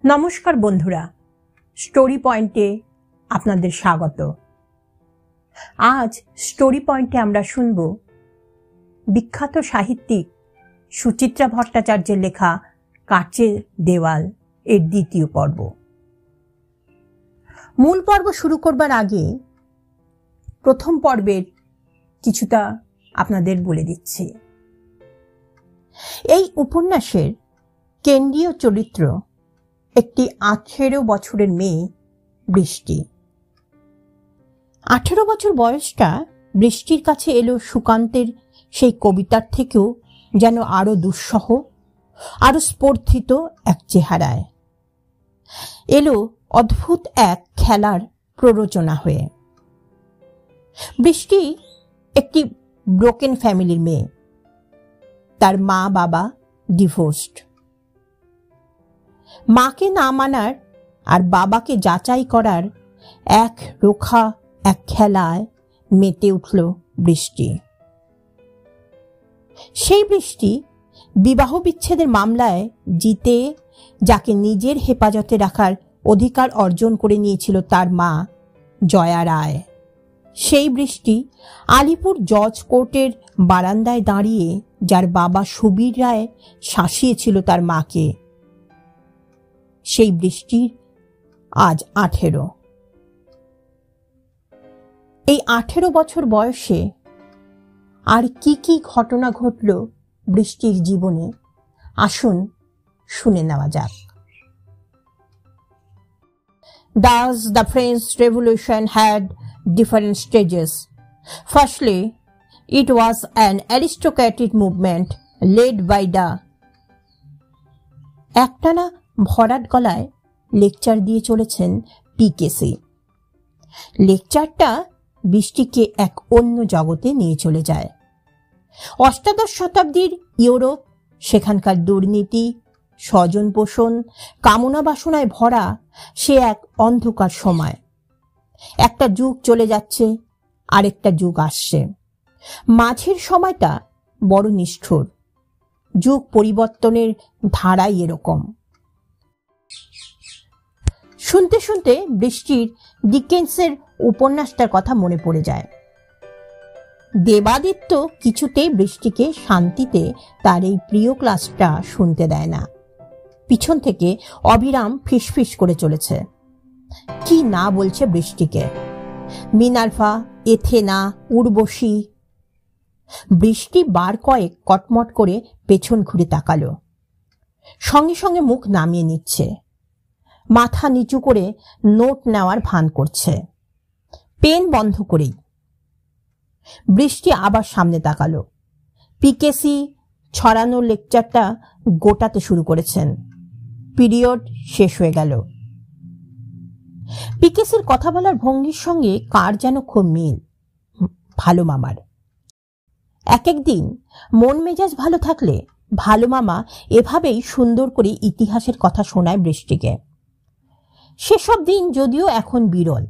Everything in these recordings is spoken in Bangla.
নমস্কার বন্ধুরা, স্টোরি পয়েন্টে আপনাদের স্বাগত। আজ স্টোরি পয়েন্টে আমরা শুনব বিখ্যাত সাহিত্যিক সুচিত্রা ভট্টাচার্যের লেখা কাচের দেওয়াল এর দ্বিতীয় পর্ব। মূল পর্ব শুরু করবার আগে প্রথম পর্বের কিছুটা আপনাদের বলে দিচ্ছি। এই উপন্যাসের কেন্দ্রীয় চরিত্র একটি 18 বছরের মেয়ে বৃষ্টি। 18 বছর বয়সটা বৃষ্টির কাছে এলো সুকান্তের সেই কবিতার থেকেও যেন আরো দুঃসহ, আরো স্পর্ধিত এক চেহারায়। এলো অদ্ভুত এক খেলার প্ররোচনা হয়ে। বৃষ্টি একটি ব্রোকেন ফ্যামিলির মেয়ে। তার মা বাবা ডিভোর্সড। মাকে না মানার আর বাবাকে যাচাই করার এক রোখা এক খেলায় মেতে উঠল বৃষ্টি। সেই বৃষ্টি বিবাহ বিচ্ছেদের মামলায় জিতে যাকে নিজের হেফাজতে রাখার অধিকার অর্জন করে নিয়েছিল তার মা জয়া রায়, সেই বৃষ্টি আলিপুর জজ কোর্টের বারান্দায় দাঁড়িয়ে যার বাবা সুবীর রায় শাসিয়েছিল তার মাকে, সেই বৃষ্টির আজ 18। এই 18 বছর বয়সে আর কি কি ঘটনা ঘটল বৃষ্টির জীবনে, আসুন শুনে নেওয়া যাক। Thus the French Revolution had different stages. Firstly, it was an aristocratic movement led by the একটানা ভরাট গলায় লেকচার দিয়ে চলেছেন পিকেসি। লেকচারটা বৃষ্টিকে এক অন্য জগতে নিয়ে চলে যায়। অষ্টাদশ শতাব্দীর ইউরোপ, সেখানকার দুর্নীতি, স্বজন পোষণ, কামনা বাসনায় ভরা সে এক অন্ধকার সময়। একটা যুগ চলে যাচ্ছে, আরেকটা যুগ আসছে। মাঝের সময়টা বড় নিষ্ঠুর। যুগ পরিবর্তনের ধারাই এরকম। শুনতে শুনতে বৃষ্টির ডিকেন্সের উপন্যাসটার কথা মনে পড়ে যায়। দেবাদিত্য কিছুতেই বৃষ্টিকে শান্তিতে তার এই প্রিয় ক্লাসটা শুনতে দেয় না। পিছন থেকে অবিরাম ফিসফিস করে চলেছে। কি না বলছে বৃষ্টিকে! Minerva, Athena, Urvashi. বৃষ্টি বার কয়েক কটমট করে পেছন ঘুরে তাকালো। সঙ্গে সঙ্গে মুখ নামিয়ে নিচ্ছে। মাথা নিচু করে নোট নেওয়ার ভান করছে, পেন বন্ধ করেই। বৃষ্টি আবার সামনে তাকালো। পিকেসি ছড়ানো লেকচারটা গোটাতে শুরু করেছেন। পিরিয়ড শেষ হয়ে গেল। পিকেসির কথা বলার ভঙ্গির সঙ্গে কার যেন খুব মিল, ভালো মামার। এক একদিন মন মেজাজ ভালো থাকলে ভালো মামা এভাবেই সুন্দর করে ইতিহাসের কথা শোনায় বৃষ্টিকে। সেসব দিন যদিও এখন বিরল।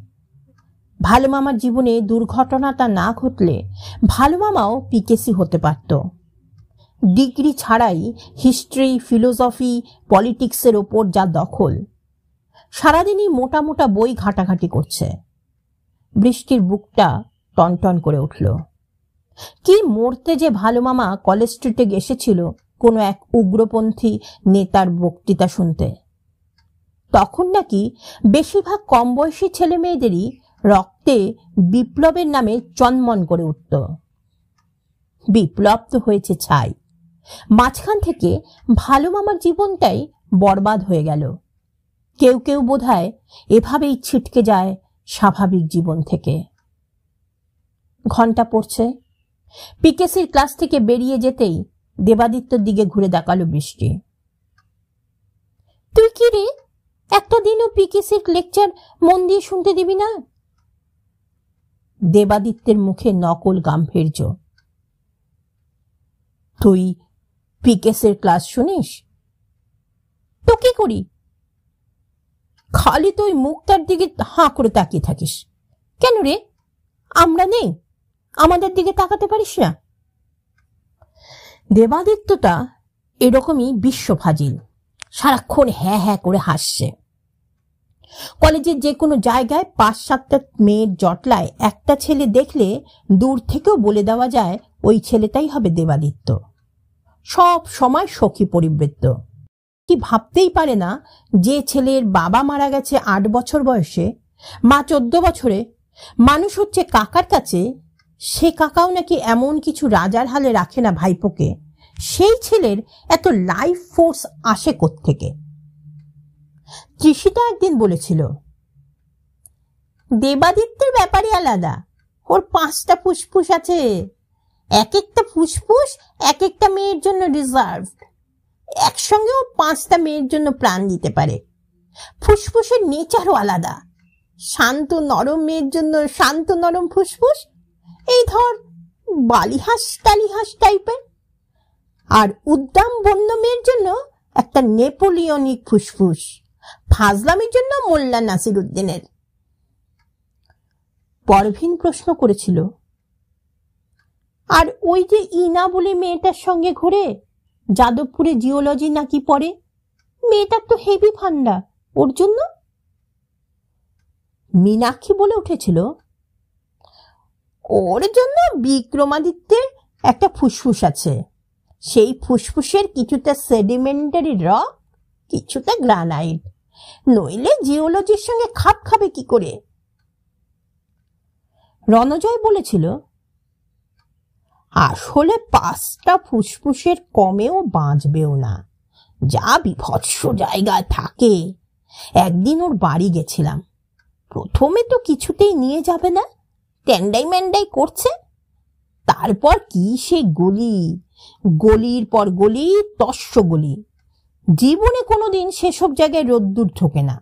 ভালো মামার জীবনে দুর্ঘটনাটা না ঘটলে ভালো মামাও পিকেসি হতে পারত। ডিগ্রি ছাড়াই হিস্ট্রি, ফিলোসফি, পলিটিক্সের ওপর যা দখল, সারাদিনই মোটা মোটা বই ঘাটাঘাটি করছে। বৃষ্টির বুকটা টনটন করে উঠল। কি মরতে যে ভালো মামা কলেজ স্ট্রিটে এসেছিল কোনো এক উগ্রপন্থী নেতার বক্তৃতা শুনতে। তখন নাকি বেশিরভাগ কম বয়সী ছেলে মেয়েদেরই রক্তে বিপ্লবের নামে চনমন করে উঠত। বিপ্লব তো হয়েছে ছাই। মাঝখান থেকে ভালো মামার জীবনটাই বরবাদ হয়ে গেল। কেউ কেউ বোধহয় এভাবেই ছিটকে যায় স্বাভাবিক জীবন থেকে। ঘন্টা পড়ছে। পিকেসির ক্লাস থেকে বেরিয়ে যেতেই দেবাদিত্যর দিকে ঘুরে তাকালো বৃষ্টি। তুই কি রে, একটা দিনও পিকেসির লেকচার মন দিয়ে শুনতে দিবি না? দেবাদিত্যের মুখে নকল গাম্ভীর্য। তুই পিকেসের ক্লাস শুনিস? তো কি করি? খালি তুই মুখটার দিকে হাঁ করে তাকিয়ে থাকিস কেন রে? আমরা নেই? আমাদের দিকে তাকাতে পারিস না? দেবাদিত্যটা এরকমই বিশ্বফাজিল। সারাক্ষণ হ্যাঁ হ্যাঁ করে হাসছে। কলেজের যে কোনো জায়গায় 5-7টা মেয়ের জটলায় একটা ছেলে দেখলে দূর থেকেও বলে দেওয়া যায় ওই ছেলেটাই হবে দেবাদিত্য। সব সময় সখী পরিবৃত্ত। কি ভাবতেই পারে না যে ছেলের বাবা মারা গেছে 8 বছর বয়সে, মা 14 বছরে, মানুষ হচ্ছে কাকার কাছে, সে কাকাও নাকি এমন কিছু রাজার হালে রাখে না ভাইপোকে, সেই ছেলের এত লাইফ ফোর্স আসে কোত্থেকে? তৃষিতা একদিন বলেছিল, দেবাদিত্যের ব্যাপারে আলাদা, ওর 5টা ফুসফুস আছে, এক একটা ফুসফুস এক একটা মেয়ের জন্য রিজার্ভড। একসঙ্গে ও 5টা মেয়ের জন্য প্রাণ দিতে পারে। ফুসফুসের নেচারও আলাদা। শান্ত নরম মেয়ের জন্য শান্ত নরম ফুসফুস, এই ধর বালিহাঁস টালিহাঁস টাইপের, আর উদ্দাম বন্য মেয়ের জন্য একটা নেপোলিয়নিক ফুসফুস, ফাজলামির জন্য মোল্লা নাসির উদ্দিনের। পরভিন প্রশ্ন করেছিল, আর ওই যে ইনা বলে মেয়েটার সঙ্গে ঘুরে, যাদবপুরে জিওলজি নাকি পড়ে, মেয়েটার তো হেভি ফান্ডা, ওর জন্য? মীনাক্ষী বলে উঠেছিল, ওর জন্য বিক্রমাদিত্যের একটা ফুসফুস আছে। সেই ফুসফুসের কিছুটা সেডিমেন্টারি রক, কিছুটা গ্রানাইট, নইলে জিওলজির সঙ্গে খাপ খাবে কি করে? রণজয় বলেছিল, আসলে 5টা ফুসফুসের কমেও বাঁচবেও না, যা বিভৎস জায়গায় থাকে। একদিন ওর বাড়ি গেছিলাম, প্রথমে তো কিছুতেই নিয়ে যাবে না, ট্যান্ডাই ম্যান্ডাই করছে। তারপর কি সে গলি, গলির পর গলি, তস্য গলি। জীবনে কোনোদিন সেসব জায়গায় রোদ্দুর ঢোকে না।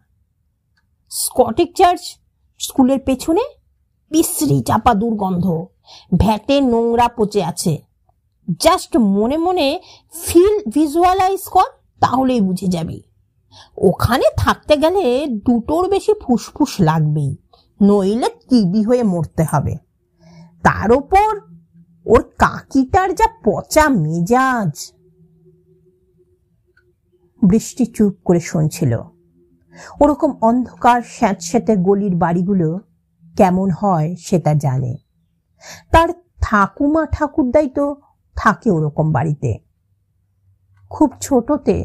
স্কটিক চার্চ স্কুলের পেছনে বিশ্রী চাপা দুর্গন্ধ, ভ্যাটে নোংরা পচে আছে। জাস্ট মনে মনে ভিজুয়ালাইজ কর, তাহলেই বুঝে যাবি। ওখানে থাকতে গেলে 2টোর বেশি ফুসফুস লাগবেই, নইলে টিবি হয়ে মরতে হবে। তার উপর ওর কাকিটার যা পচা মেজাজ। বৃষ্টি চুপ করে শুনছিল। ওরকম অন্ধকার স্যাঁতস্যাঁতে গলির বাড়িগুলো কেমন হয় সেটা জানে। তার ঠাকুমা ঠাকুরদাই তো থাকে ওরকম বাড়িতে। খুব ছোটতে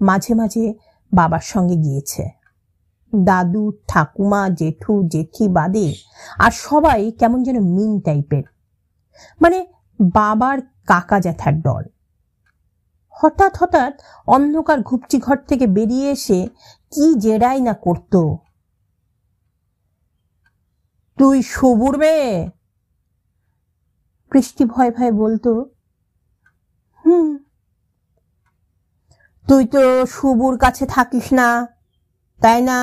মাঝে মাঝে বাবার সঙ্গে গিয়েছে। দাদু, ঠাকুমা, জেঠু, জেঠি বাদে আর সবাই কেমন যেন মিন টাইপের, মানে বাবার কাকা জ্যাঠার দল। হঠাৎ হঠাৎ অন্ধকার ঘুপচি ঘর থেকে বেরিয়ে এসে কি জেরাই না করত। তুই শুভুর মেয়ে? বৃষ্টি ভয় ভয়ে বলতো, তুই তো শুভুর কাছে থাকিস না, তাই না?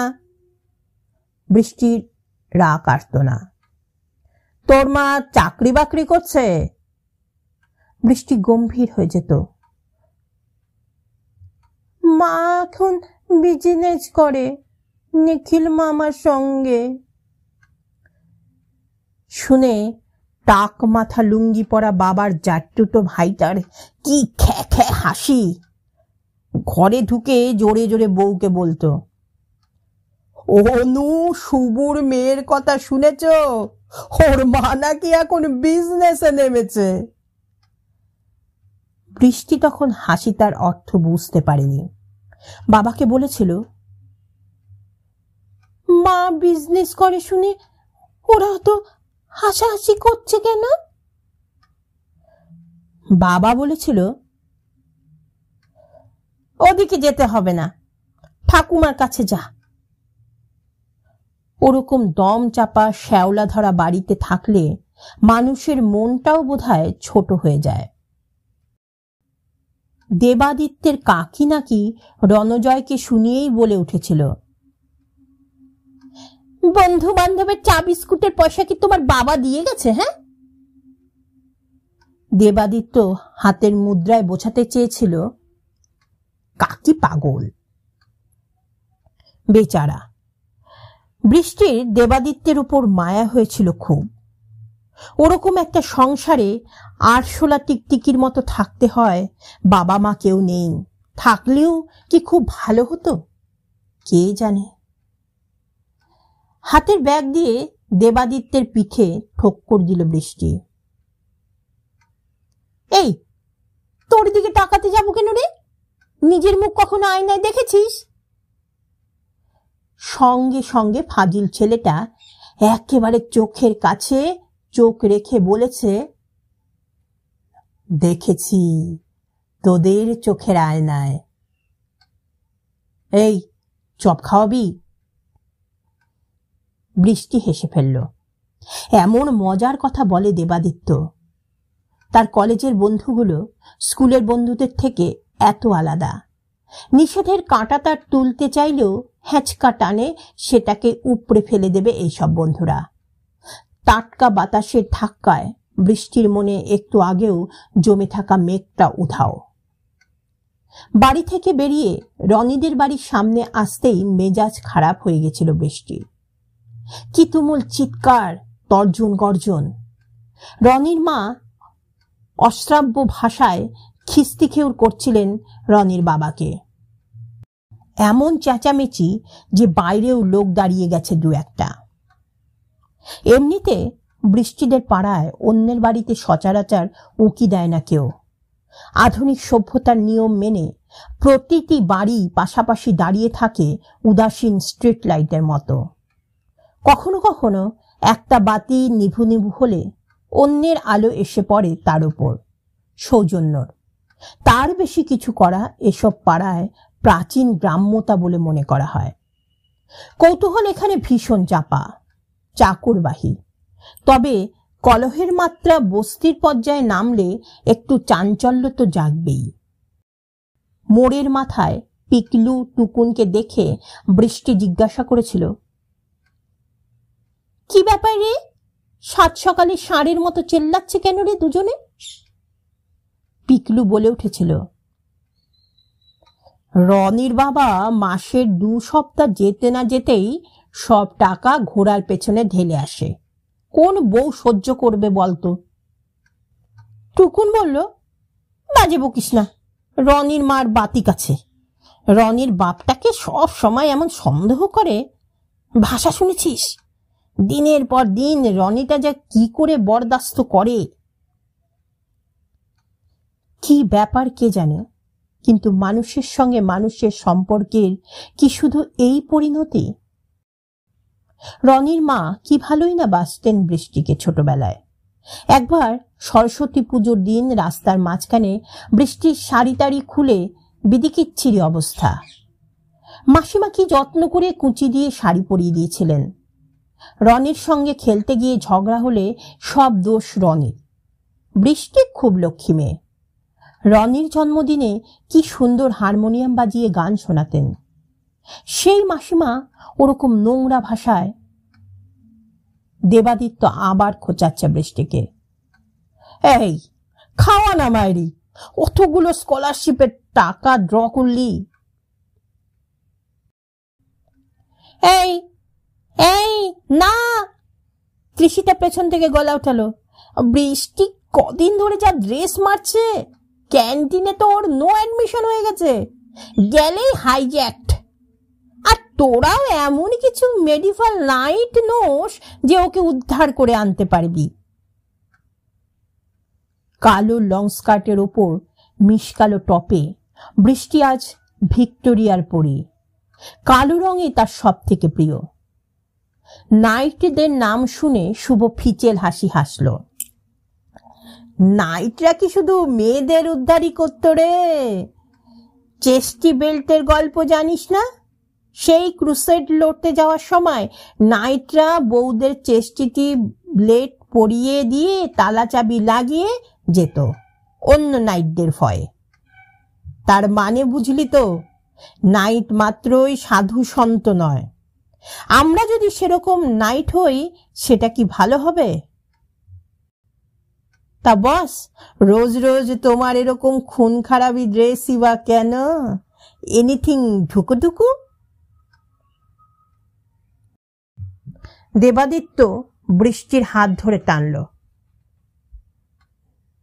বৃষ্টির রাগ আসত না। তোর মা চাকরি বাকরি করছে? বৃষ্টি গম্ভীর হয়ে যেত। মা এখন বিজনেস করে নিখিল মামার সঙ্গে। শুনে টাক মাথা লুঙ্গি পরা বাবার জাট্টুটো ভাইটার কি খ্যা খ্যা হাসি। ঘরে ঢুকে জোরে জোরে বউকে বলতো, অনু, শুভুর মেয়ের কথা শুনেছ? ওর মা নাকি এখন বিজনেসে নেমেছে। বৃষ্টি তখন হাসি তার অর্থ বুঝতে পারেনি। বাবাকে বলেছিল, মা বিজনেস করে শুনে ওরা তো হাসাহাসি করছে কেন? বাবা বলেছিল, ওদিকে যেতে হবে না, ঠাকুমার কাছে যা। ওরকম দম চাপা শ্যাওলা ধরা বাড়িতে থাকলে মানুষের মনটাও বোধহয় ছোট হয়ে যায়। দেবাদিত্যের কাকি নাকি রণজয়কে শুনিয়েই বলে উঠেছিল, বন্ধু বান্ধবের চা বিস্কুটের পয়সা কি তোমার বাবা দিয়ে গেছে? হ্যাঁ? দেবাদিত্য হাতের মুদ্রায় বোঝাতে চেয়েছিল কাকি পাগল। বেচারা বৃষ্টির দেবাদিত্যের উপর মায়া হয়েছিল খুব। ওরকম একটা সংসারে আরশোলা টিকটিকির মতো থাকতে হয়, বাবা মা কেউ নেই, থাকলেও কি খুব ভালো হতো, কে জানে। হাতের ব্যাগ দিয়ে দেবাদিত্যের পিঠে ঠোক্কর দিল বৃষ্টি। এই, তোর দিকে তাকাতে যাবো কেন রে? নিজের মুখ কখনো আয়নায় দেখেছিস? সঙ্গে সঙ্গে ফাজিল ছেলেটা একেবারে চোখের কাছে চোখ রেখে বলেছে, দেখেছি তোদের চোখের আয়নায়। এই, চপ খাওয়াবি? বৃষ্টি হেসে ফেলল। এমন মজার কথা বলে দেবাদিত্য। তার কলেজের বন্ধুগুলো স্কুলের বন্ধুদের থেকে এত আলাদা। নিষেধের কাঁটা তার তুলতে চাইলেও হ্যাঁচকা টানে সেটাকে উপড়ে ফেলে দেবে এইসব বন্ধুরা। টাটকা বাতাসের ধাক্কায় বৃষ্টির মনে একটু আগেও জমে থাকা মেঘটা উধাও। বাড়ি থেকে বেরিয়ে রনিদের বাড়ির সামনে আসতেই মেজাজ খারাপ হয়ে গেছিল বৃষ্টির। কি তুমুল চিৎকার, তর্জন গর্জন। রনির মা অশ্রাব্য ভাষায় খিস্তিখেউর করছিলেন রনির বাবাকে। এমন চেঁচামেচি যে বাইরেও লোক দাঁড়িয়ে গেছে দু একটা। এমনিতে বৃষ্টিদের পাড়ায় অন্যের বাড়িতে সচরাচর উঁকি দেয় না কেউ। আধুনিক সভ্যতার নিয়ম মেনে প্রতিটি বাড়ি পাশাপাশি দাঁড়িয়ে থাকে উদাসীন স্ট্রিট লাইটের মতো। কখনো কখনো একটা বাতি নিভু নিভু হলে অন্যের আলো এসে পড়ে তার উপর, সৌজন্যর। তার বেশি কিছু করা এসব পাড়ায় প্রাচীন গ্রাম্যতা বলে মনে করা হয়। কৌতূহল এখানে ভীষণ চাপা, চাকুরবাহী। তবে কলহের মাত্রা বস্তির পর্যায়ে নামলে একটু চাঞ্চল্য তো জাগবেই। মোড়ের মাথায় পিকলু টুকুনকে দেখে বৃষ্টি জিজ্ঞাসা করেছিল, কি ব্যাপার রে? সাত সকালে ষাঁড়ের মতো চেল্লাচ্ছে কেন রে দুজনে? পিকলু বলে উঠেছিল, রনির বাবা মাসের 2 সপ্তাহ যেতে না যেতেই সব টাকা ঘোড়ার পেছনে ঢেলে আসে। কোন বউ সহ্য করবে বলতো? টুকুন বলল, বাজে বকিস না, রনির মার বাতিক আছে। রনির বাপটাকে সব সময় এমন সন্দেহ করে, ভাষা শুনেছিস? দিনের পর দিন রনিটা যা কি করে বরদাস্ত করে। কি ব্যাপার কে জানে, কিন্তু মানুষের সঙ্গে মানুষের সম্পর্কের কি শুধু এই পরিণতি? রনির মা কি ভালোই না বাসতেন বৃষ্টিকে ছোটবেলায়। একবার সরস্বতী পুজোর দিন রাস্তার মাঝখানে বৃষ্টির শাড়ি টাড়ি খুলে বিদিকিচ্ছিরি অবস্থা। মাসিমা কি যত্ন করে কুচি দিয়ে শাড়ি পরিয়ে দিয়েছিলেন। রনির সঙ্গে খেলতে গিয়ে ঝগড়া হলে সব দোষ রনির। বৃষ্টি খুব লক্ষ্মী মেয়ে। রনির জন্মদিনে কি সুন্দর হারমোনিয়াম বাজিয়ে গান শোনাতেন। সেই মাসিমা ওরকম নোংরা ভাষায়। দেবাদিত্য আবার খোঁচাচ্ছে বৃষ্টিকে, এই খাওয়া না মায়েরি, অতগুলো স্কলারশিপের টাকা ড্র করলি। এই এই না, কৃষিটা পেছন থেকে গলা উঠালো। বৃষ্টি কদিন ধরে যা ড্রেস মারছে, ক্যান্টিনে তো ওর নো অ্যাডমিশন হয়ে গেছে, গেলেই হাইজ্যাক্ট। আর তোরাও এমন কিছু মেডিফাল নাইট নোস যে ওকে উদ্ধার করে আনতে পারবি। কালো লং স্কার্টের ওপর মিশকালো টপে বৃষ্টি আজ ভিক্টোরিয়ার পরি। কালো রঙই তার সব থেকে প্রিয়। নাইটদের নাম শুনে শুভ ফিচেল হাসি হাসল। নাইটরা কি শুধু মেয়েদের উদ্ধারই করত রে? চেস্টি বেল্টের গল্প জানিস না? সেই ক্রুসেড লড়তে যাওয়ার সময় নাইটরা বউদের চেস্টিটি ব্লেড পরিয়ে দিয়ে তালা চাবি লাগিয়ে যেত অন্য নাইটদের ভয়ে। তার মানে বুঝলি তো, নাইট মাত্রই সাধু সন্ত নয়। আমরা যদি সেরকম নাইট হই সেটা কি ভালো হবে? তা বস, রোজ রোজ তোমার এরকম খুন খারাপি ড্রেসই বা কেন? এনিথিং ঢুকুঢুকু? দেবাদিত্য বৃষ্টির হাত ধরে টানল।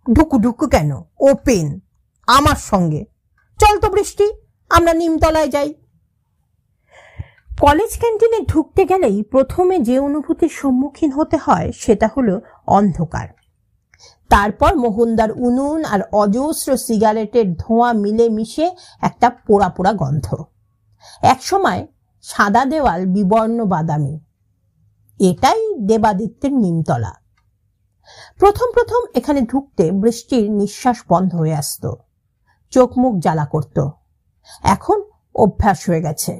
ঢুকু ঢুকু কেন, ওপেন আমার সঙ্গে, চল তো বৃষ্টি, আমরা নিমতলায় যাই। কলেজ ক্যান্টিনে ঢুকতে গেলেই প্রথমে যে অনুভূতির সম্মুখীন হতে হয় সেটা হলো অন্ধকার। তারপর মোহনদার উনুন আর অজস্র সিগারেটের ধোঁয়া মিলে মিশে একটা পোড়া পোড়া গন্ধ। একসময় সাদা দেওয়াল বিবর্ণ বাদামি। এটাই দেবাদিত্যের নিমতলা। প্রথম প্রথম এখানে ঢুকতে বৃষ্টির নিঃশ্বাস বন্ধ হয়ে আসত, চোখ মুখ জ্বালা করত। এখন অভ্যাস হয়ে গেছে।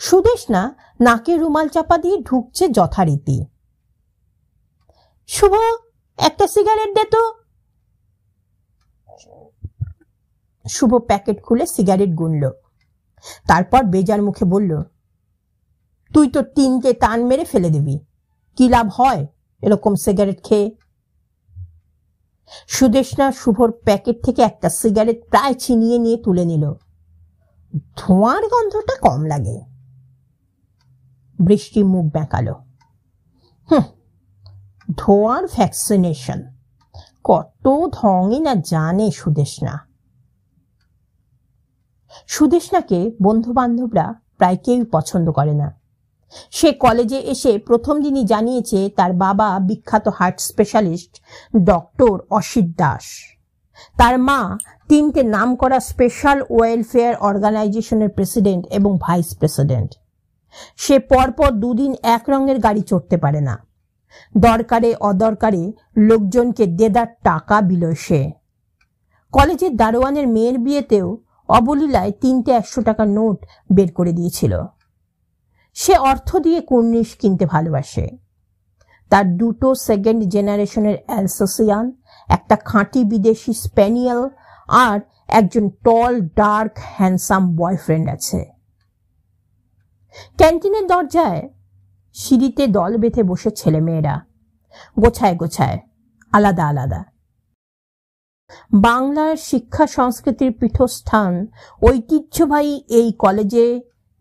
সুদেষ্ণা নাকে রুমাল চাপা দিয়ে ঢুকছে যথারীতি। শুভ, একটা সিগারেট দে তো। শুভ প্যাকেট খুলে সিগারেট গুনল, তারপর বেজার মুখে বলল, তুই তো 3টে টান মেরে ফেলে দিবি, কি লাভ হয় এরকম সিগারেট খেয়ে? সুদেষ্ণা শুভর প্যাকেট থেকে একটা সিগারেট প্রায় ছিনিয়ে নিয়ে তুলে নিল। ধোঁয়ার গন্ধটা কম লাগে। বৃষ্টি মুখ বেঁকালো। ধোঁয়ার ভ্যাকসিনেশন কত ঢঙই না জানে সুদেষ্ণা। সুদেষ্ণাকে বন্ধু বান্ধবরা প্রায় কেউই পছন্দ করে না। সে কলেজে এসে প্রথম দিনই জানিয়েছে তার বাবা বিখ্যাত heart specialist doctor Asit Das, তার মা 3টে নামকরা স্পেশাল ওয়েলফেয়ার অর্গানাইজেশনের প্রেসিডেন্ট এবং ভাইস প্রেসিডেন্ট। সে পরপর 2 দিন এক রঙের গাড়ি চড়তে পারে না। দরকারে অদরকারে লোকজনকে দেদার টাকা বিলোয় সে। কলেজের দারোয়ানের মেয়ের বিয়েতেও অবলীলায় 3টে 100 টাকার নোট বের করে দিয়েছিল। সে অর্থ দিয়ে কুর্নিশ কিনতে ভালোবাসে। তার 2টো সেকেন্ড জেনারেশনের অ্যালসেসিয়ান, একটা খাঁটি বিদেশি স্প্যানিয়েল আর একজন টল ডার্ক হ্যান্ডসাম বয়ফ্রেন্ড আছে। ক্যান্টিনের দরজায় সিঁড়িতে দল বেঁধে বসে ছেলেমেয়েরা, গোছায় গোছায়, আলাদা আলাদা। বাংলার শিক্ষা সংস্কৃতির পীঠস্থান ঐতিহ্যবাহী এই কলেজে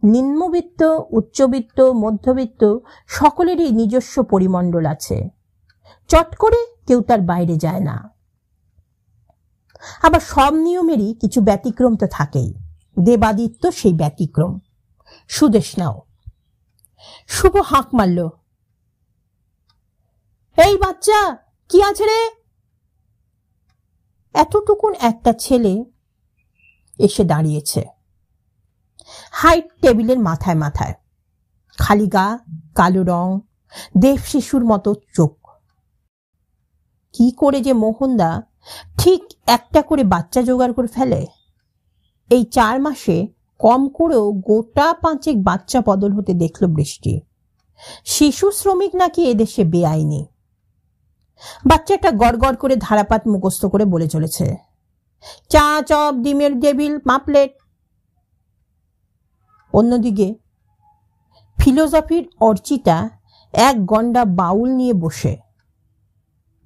নিম্নবিত্ত, উচ্চবিত্ত, মধ্যবিত্ত সকলেরই নিজস্ব পরিমণ্ডল আছে। চট করে কেউ তার বাইরে যায় না। আবার সব নিয়মেরই কিছু ব্যতিক্রম তো থাকেই। দেবাদিত্য সেই ব্যতিক্রম, সুদেষ্ণাও। শুভ হাঁক মারল, এই বাচ্চা, কি আছে রে? এতটুকুন একটা ছেলে এসে দাঁড়িয়েছে, হাইট টেবিলের মাথায় মাথায়, খালি গা, কালো রং, দেব শিশুর মতো চোখ। কি করে যে মোহনদা ঠিক একটা করে বাচ্চা জোগাড় করে ফেলে! এই 4 মাসে কম করেও গোটা 5 বাচ্চা বদল হতে দেখল বৃষ্টি। শিশু শ্রমিক নাকি এদেশে বেআইনি। বাচ্চাটা গড়গড় করে ধারাপাত মুখস্থ করে বলে চলেছে, চা, চপ, ডিমের টেবিল, পাপলেট। অন্যদিকে ফিলোসফির অর্চিতা এক গন্ডা বাউল নিয়ে বসে,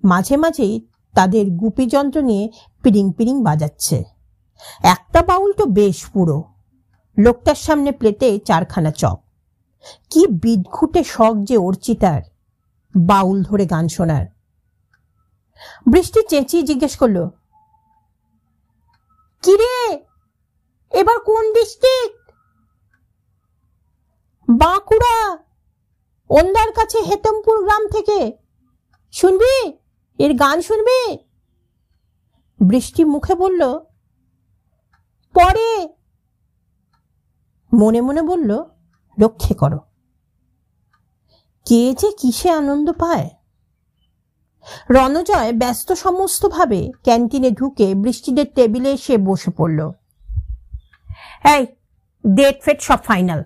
মাঝে মাঝেই তাদের গুপি যন্ত্র নিয়ে পিরিং পিরিং বাজাচ্ছে। একটা বাউল তো বেশ পুরো। লোকটার সামনে প্লেটে 4খানা চপ। কি বিদঘুটে শখ যে অর্চিতার বাউল ধরে গান শোনার। বৃষ্টি চেঁচিয়ে জিজ্ঞেস করলো, কিরে, এবার কোন ডিস্ট্রিক্ট? বাঁকুড়া, ওন্দার কাছে হেতমপুর গ্রাম থেকে। শুনবি, এর গান শুনবি? বৃষ্টি মুখে বলল, পরে। মনে মনে বলল, রক্ষে করো। কে যে কিসে আনন্দ পায়। রণজয় ব্যস্ত সমস্ত ভাবে ক্যান্টিনে ঢুকে বৃষ্টিদের টেবিলে এসে বসে পড়ল। এই, ডেট ফেট সব ফাইনাল।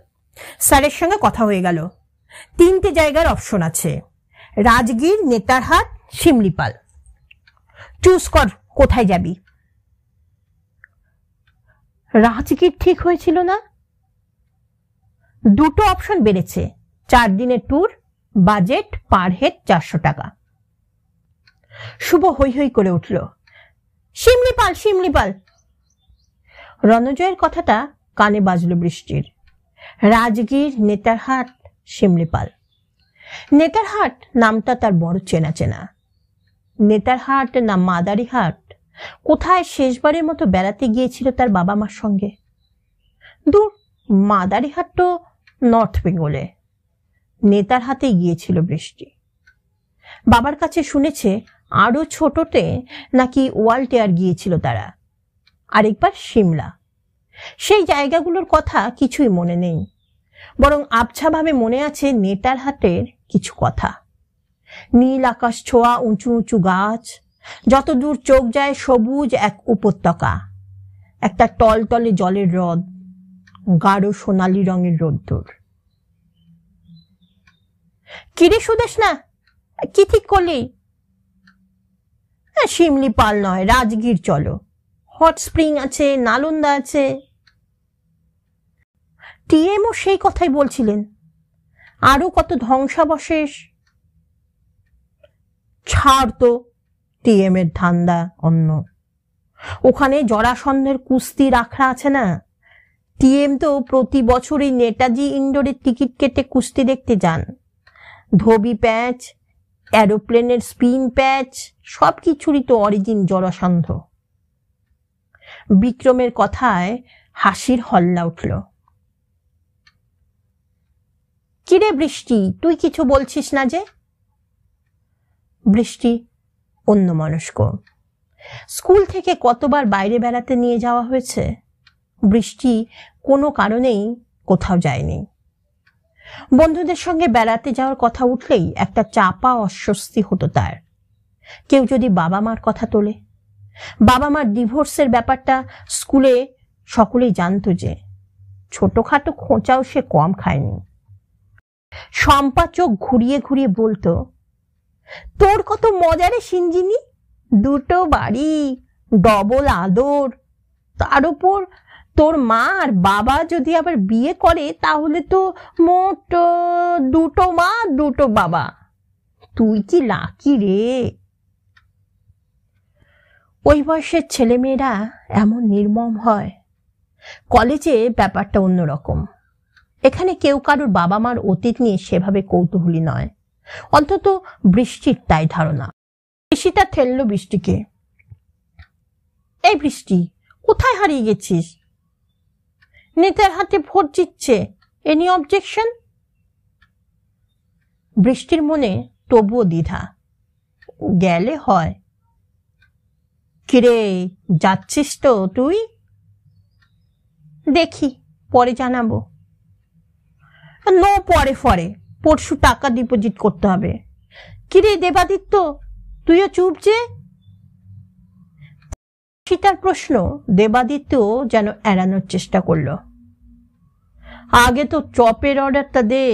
স্যারের সঙ্গে কথা হয়ে গেল। 3টে জায়গার অপশন আছে, রাজগীর, নেতারহাট, শিমলিপাল। চুজ কর কোথায় যাবি। রাজগীর ঠিক হয়েছিল না? 2টো অপশন বেড়েছে, 4 দিনের ট্যুর, বাজেট পার হেড 400 টাকা। শুভ হৈ হৈ করে উঠল, শিমলিপাল, শিমলিপাল। রণজয়ের কথাটা কানে বাজল বৃষ্টির। রাজগীর, নেতারহাট, শিমলিপাল। নেতারহাট নামটা তার বড় চেনা চেনা। নেতারহাট না মাদারিহাট কোথায় শেষবারের মতো বেড়াতে গিয়েছিল তার বাবা মার সঙ্গে? দূর, মাদারিহাট তো নর্থ বেঙ্গলে। নেতার হাতে গিয়েছিল বৃষ্টি। বাবার কাছে শুনেছে আরো ছোটতে নাকি ওয়ালটেয়ার গিয়েছিল তারা, আরেকবার সিমলা। সেই জায়গাগুলোর কথা কিছুই মনে নেই, বরং আবছাভাবে মনে আছে নেতার হাটের কিছু কথা। নীল আকাশ ছোঁয়া উঁচু উঁচু গাছ, যতদূর চোখ যায় সবুজ এক উপত্যকা, একটা টলটলে জলের হ্রদ, গাঢ় সোনালী রঙের রোদ্দুর। কিরে সুদেশ, না কি ঠিক করলি? শিমলিপাল নয়, রাজগীর চলো। হট স্প্রিং আছে, নালন্দা আছে। টিএমও সেই কথাই বলছিলেন, আরো কত ধ্বংসাবশেষ। ছাড় তো, টিএম এর ধান্দা অন্য। ওখানে জরাসন্ধের কুস্তি আখড়া আছে না? টিএম তো প্রতি বছরই নেতাজি ইন্ডোরের টিকিট কেটে কুস্তি দেখতে যান। ধোবি প্যাচ, এরোপ্লেনের স্পিন প্যাচ, সবকিছুরই তো অরিজিন জরাসন্ধ। বিক্রমের কথায় হাসির হল্লা উঠল। কিরে বৃষ্টি, তুই কিছু বলছিস না যে? বৃষ্টি অন্যমনস্ক। স্কুল থেকে কতবার বাইরে বেড়াতে নিয়ে যাওয়া হয়েছে, বৃষ্টি কোনো কারণেই কোথাও যায়নি। বন্ধুদের সঙ্গে বেড়াতে যাওয়ার কথা উঠলেই একটা চাপা অস্বস্তি হতো তার। কেউ যদি বাবা মার কথা তোলে, বাবা মার ডিভোর্সের ব্যাপারটা স্কুলে সকলেই জানতো যে, ছোটখাটো খোঁচাও সে কম খায়নি। শম্পা চোখ ঘুরিয়ে ঘুরিয়ে বলতো, তোর কত মজারে সিঞ্জিনি, দুটো বাড়ি, ডবল আদর, তার উপর তোর মা আর বাবা যদি আবার বিয়ে করে তাহলে তো মোট দুটো মা দুটো বাবা। তুই কি লাকি রে। ওই বয়সের ছেলেমেয়েরা এমন নির্মম হয়। কলেজে ব্যাপারটা অন্যরকম। এখানে কেউ কারোর বাবা মার অতীত নিয়ে সেভাবে কৌতূহলী নয়, অন্তত বৃষ্টির তাই ধারণা। ঋষিতা ঠেলল বৃষ্টিকে। এই বৃষ্টি, কোথায় হারিয়ে গেছিস? নেতার হাতে ভোট জিতছে, এনি অবজেকশন? বৃষ্টির মনে তবুও দ্বিধা। গেলে হয়। কিরে, যাচ্ছিস তো তুই? দেখি, পরে জানাবো। নো পরে ফরে, পরশু টাকা ডিপোজিট করতে হবে। কিরে দেবাদিত্য, তুইও চুপ যে? সীতার প্রশ্ন দেবাদিত্য যেন এড়ানোর চেষ্টা করল। আগে তো চপের অর্ডারটা দে।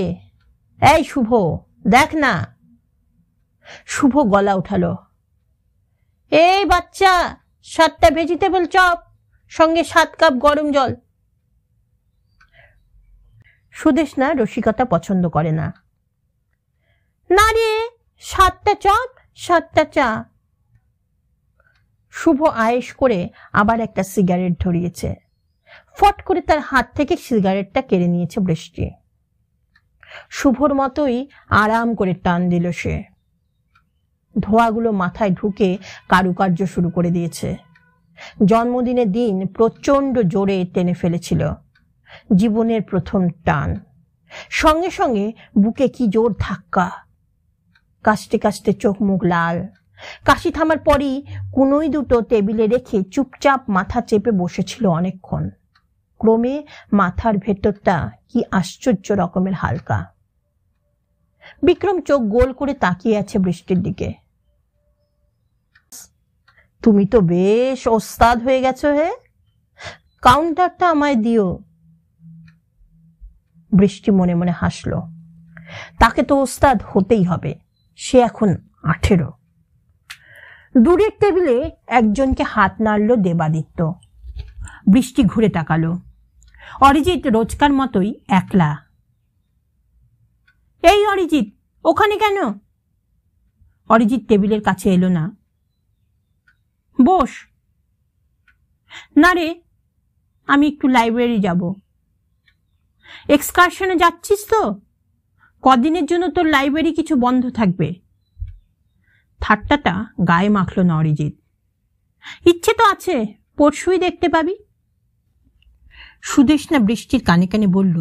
এই শুভ, দেখ না। শুভ গলা উঠালো। এই বাচ্চা, 7টা ভেজিটেবল চপ, সঙ্গে 7 কাপ গরম জল। সুদেশনা রসিকতা পছন্দ করে না। না রে, 7টা চপ, 7টা চা। শুভ আয়েশ করে আবার একটা সিগারেট ধরিয়েছে। ফট করে তার হাত থেকে সিগারেটটা কেড়ে নিয়েছে বৃষ্টি। শুভর মতোই আরাম করে টান দিল সে। ধোঁয়াগুলো মাথায় ঢুকে কারুকার্য শুরু করে দিয়েছে। জন্মদিনের দিন প্রচন্ড জোরে টেনে ফেলেছিল। জীবনের প্রথম টান। সঙ্গে সঙ্গে বুকে কি জোর ধাক্কা। কাশতে কাশতে চোখ মুখ লাল। কাশি থামার পরই কুনোই দুটো টেবিলে রেখে চুপচাপ মাথা চেপে বসেছিল অনেকক্ষণ। ক্রমে মাথার ভেতরটা কি আশ্চর্য রকমের হালকা। বিক্রম চোখ গোল করে তাকিয়ে আছে বৃষ্টির দিকে। তুমি তো বেশ ওস্তাদ হয়ে গেছো হে, কাউন্টারটা আমায় দিও। বৃষ্টি মনে মনে হাসল। তাকে তো ওস্তাদ হতেই হবে, সে এখন 18। দূরের টেবিলে একজনকে হাত নাড়ল দেবাদিত্য। বৃষ্টি ঘুরে তাকালো। অরিজিৎ রোজকার মতোই একলা। এই অরিজিৎ, ওখানে কেন? অরিজিৎ টেবিলের কাছে এলো না। বস। না রে, আমি একটু লাইব্রেরি যাব। এক্সকারশনে যাচ্ছিস তো? কদিনের জন্য তোর লাইব্রেরি কিছু বন্ধ থাকবে। ঠাট্টাটা গায়ে মাখল না অরিজিৎ। ইচ্ছে তো আছে, পরশুই দেখতে পাবি। সুদেষ্ণা বৃষ্টির কানে কানে বলল,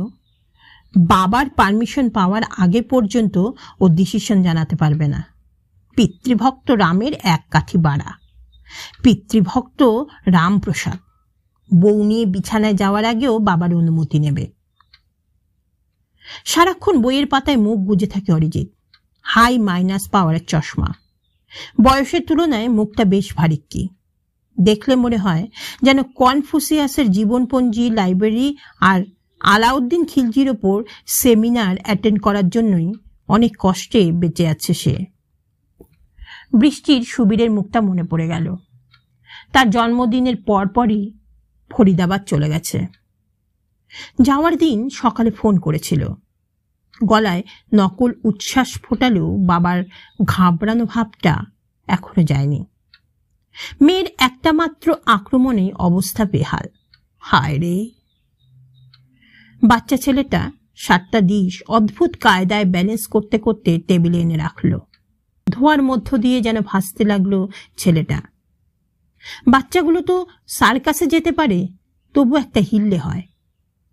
বাবার পারমিশন পাওয়ার আগে পর্যন্ত ও ডিসিশন জানাতে পারবে না। পিতৃভক্ত রামের এক কাঠি বাড়া, পিতৃভক্ত রামপ্রসাদ। বউ নিয়ে বিছানায় যাওয়ার আগেও বাবার অনুমতি নেবে। সারাক্ষণ বইয়ের পাতায় মুখ গুজে থাকে অরিজিৎ। হাই মাইনাস পাওয়ারের চশমা, বয়সের তুলনায় মুখটা বেশ ভারিক্কি। দেখলে মনে হয় যেন কনফুসিয়াসের জীবনপঞ্জি লাইব্রেরি আর আলাউদ্দিন খিলজির ওপর সেমিনার অ্যাটেন্ড করার জন্যই অনেক কষ্টে বেঁচে আছে সে। বৃষ্টির সুবীরের মুখটা মনে পড়ে গেল। তার জন্মদিনের পরপরই ফরিদাবাদ চলে গেছে। যাওয়ার দিন সকালে ফোন করেছিল। গলায় নকল উচ্ছ্বাস ফোটালেও বাবার ঘাবড়ানো ভাবটা এখনো যায়নি। মেয়ের একটা মাত্র আক্রমণে অবস্থা বেহাল। হায় রে! বাচ্চা ছেলেটা 7টা ডিশ অদ্ভুত কায়দায় ব্যালেন্স করতে করতে টেবিলে এনে রাখল। ধোয়ার মধ্য দিয়ে যেন ভাসতে লাগলো ছেলেটা। বাচ্চাগুলো তো সার্কাসে যেতে পারে, তবু একটা হিললে হয়।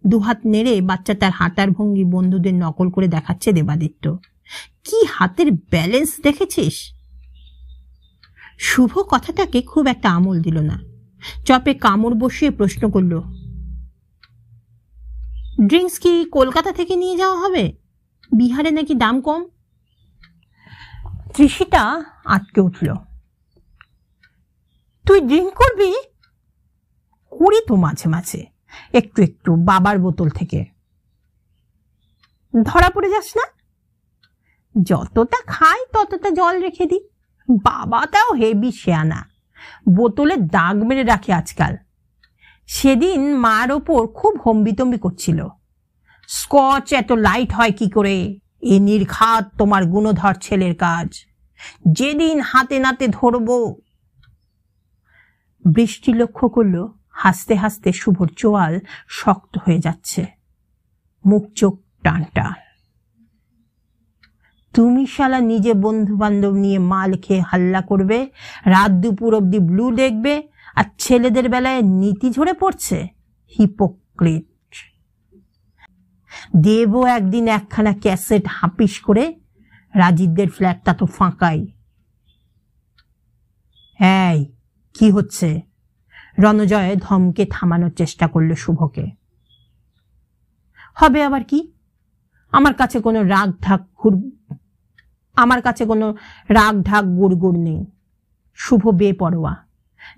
দুহাত নেড়ে বাচ্চা তার হাঁটার ভঙ্গি বন্ধুদের নকল করে দেখাচ্ছে দেবাদিত্য। কি হাতের ব্যালেন্স দেখেছিস? শুভ কথাটাকে খুব একটা আমল দিল না। চপে কামড় বসিয়ে প্রশ্ন করল, ড্রিঙ্কস কি কলকাতা থেকে নিয়ে যাওয়া হবে? বিহারে নাকি দাম কম। তৃষিতা আটকে উঠল। তুই ড্রিঙ্ক করবি? করি তো মাঝে মাঝে, একটু একটু, বাবার বোতল থেকে। ধরা পড়ে যাস না? যতটা খাই ততটা জল রেখে দি। বাবাটাও হেভি শেয়ানা, বোতলে দাগ মেরে রাখে আজকাল। সেদিন মার ওপর খুব হম্বিতম্বি করছিল, স্কচ এত লাইট হয় কি করে, এ নির্ঘাত তোমার গুণধর ছেলের কাজ, যেদিন হাতে নাতে ধরব। বৃষ্টি লক্ষ্য করল হাসতে হাসতে শুভর চোয়াল শক্ত হয়ে যাচ্ছে, মুখ চোখ টান টান। তুমি শালা নিজে বন্ধু বান্ধব নিয়ে মাল খেয়ে হাল্লা করবে, রাত দুপুর অব্দি ব্লু দেখবে, আর ছেলেদের বেলায় নীতি ঝরে পড়ছে। হিপোক্রিট! দেবো একদিন একখানা ক্যাসেট হাপিস করে, রাজীবদের ফ্ল্যাটটা তো ফাঁকাই। এই কি হচ্ছে? রণজয় ধমকে থামানোর চেষ্টা করল শুভকে। হবে আবার কি? আমার কাছে কোনো রাগ ঢাক গুড় নেই। শুভ বেপরোয়া।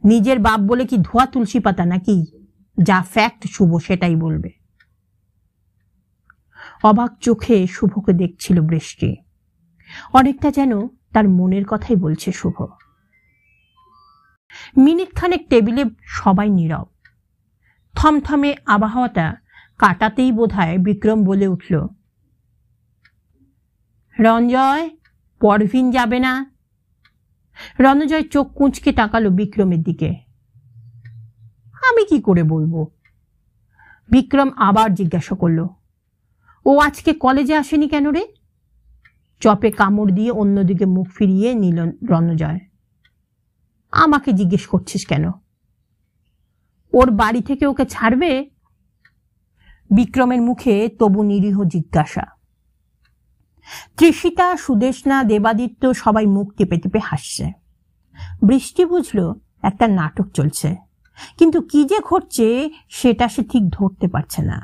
নিজের বাপ বলে কি ধোয়া তুলসী পাতা নাকি? যা ফ্যাক্ট শুভ সেটাই বলবে। অবাক চোখে শুভকে দেখছিল বৃষ্টি। অনেকটা যেন তার মনের কথাই বলছে শুভ। মিনিট খানেক টেবিলে সবাই নীরব। থমথমে আবহাওয়াটা কাটাতেই বোধহয় বিক্রম বলে উঠল, রঞ্জয়, পরভিন যাবে না? রণজয় চোখ কুঁচকে তাকালো বিক্রমের দিকে। আমি কি করে বলবো? বিক্রম আবার জিজ্ঞাসা করল, ও আজকে কলেজে আসেনি কেন রে? চপে কামড় দিয়ে অন্যদিকে মুখ ফিরিয়ে নিল রণজয়। আমাকে জিজ্ঞেস করছিস কেন? ওর বাড়ি থেকে ওকে ছাড়বে? বিক্রমের মুখে তবু নিরীহ জিজ্ঞাসা। তৃষিতা, সুদেষ্ণা, দেবাদিত্য সবাই মুখ টিপে টিপে হাসছে। বৃষ্টি বুঝল একটা নাটক চলছে, কিন্তু কি যে ঘটছে সেটা সে ঠিক ধরতে পারছে না।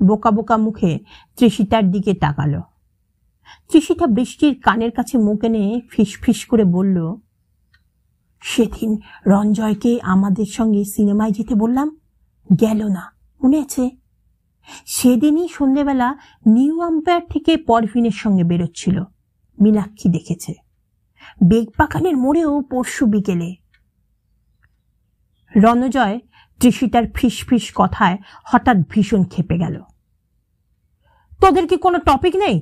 বোকা বোকা মুখে তৃষিতার দিকে তাকালো। তৃষিতা বৃষ্টির কানের কাছে মুখ এনে ফিস করে বলল, সেদিন রঞ্জয়কে আমাদের সঙ্গে সিনেমায় যেতে বললাম, গেল না, মনে আছে? সেদিনই সন্ধ্যেবেলা নিউ আম্পায়ার থেকে পরভিনের সঙ্গে বেরোচ্ছিল, মীনাক্ষী দেখেছে। বেগবাগানের মোড়েও পরশু বিকেলে। রণজয় তৃষিতার ফিস কথায় হঠাৎ ভীষণ ক্ষেপে গেল। তোদের কি কোনো টপিক নেই?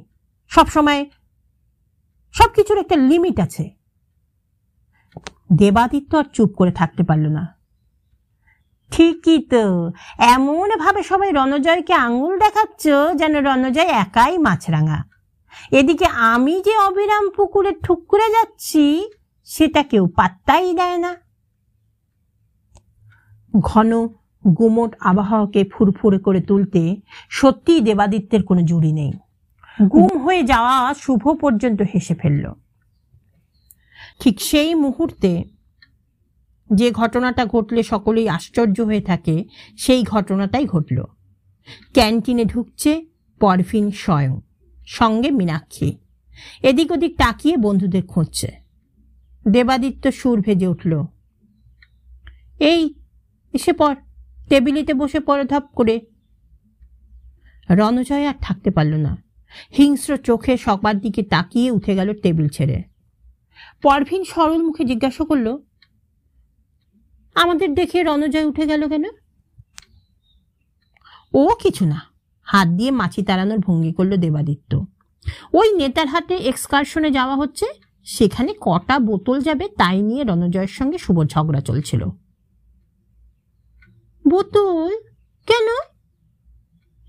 সবসময় সবকিছুর একটা লিমিট আছে। দেবাদিত্য আর চুপ করে থাকতে পারল না। ঠিকই তো, এমন ভাবে সবাই রণজয়কে আঙুল দেখাচ্ছ যেন রণজয় একাই মাছরাঙা। এদিকে আমি যে অবিরাম পুকুরে ঠুকুরে যাচ্ছি সেটা কেউ পাত্তাই দেয় না। ঘন গুমট আবহাওয়াকে ফুরফুরে করে তুলতে সত্যিই দেবাদিত্যের কোনো জুড়ি নেই। গুম হয়ে যাওয়া শুভ পর্যন্ত হেসে ফেলল। ঠিক সেই মুহূর্তে যে ঘটনাটা ঘটলে সকলেই আশ্চর্য হয়ে থাকে, সেই ঘটনাটাই ঘটল। ক্যান্টিনে ঢুকছে পরভিন স্বয়ং, সঙ্গে মীনাক্ষী। এদিক ওদিক তাকিয়ে বন্ধুদের খুঁজছে। দেবাদিত্য সুর ভেজে উঠল, এই এসে পর, টেবিলেতে বসে পড়ে ধপ করে। রণজয় আর থাকতে পারল না, হিংস্র চোখে সবার দিকে তাকিয়ে উঠে গেল টেবিল ছেড়ে। পরভিন সরল মুখে জিজ্ঞাসা করল, আমাদের দেখে রণজয় উঠে গেল কেন? ও কিছু না, হাত দিয়ে মাছি তাড়ানোর ভঙ্গি করল দেবাদিত্য। ওই নেতার হাটে এক্সকারশনে যাওয়া হচ্ছে, সেখানে কটা বোতল যাবে তাই নিয়ে রণজয়ের সঙ্গে শুভ ঝগড়া চলছিল। বোতল কেন?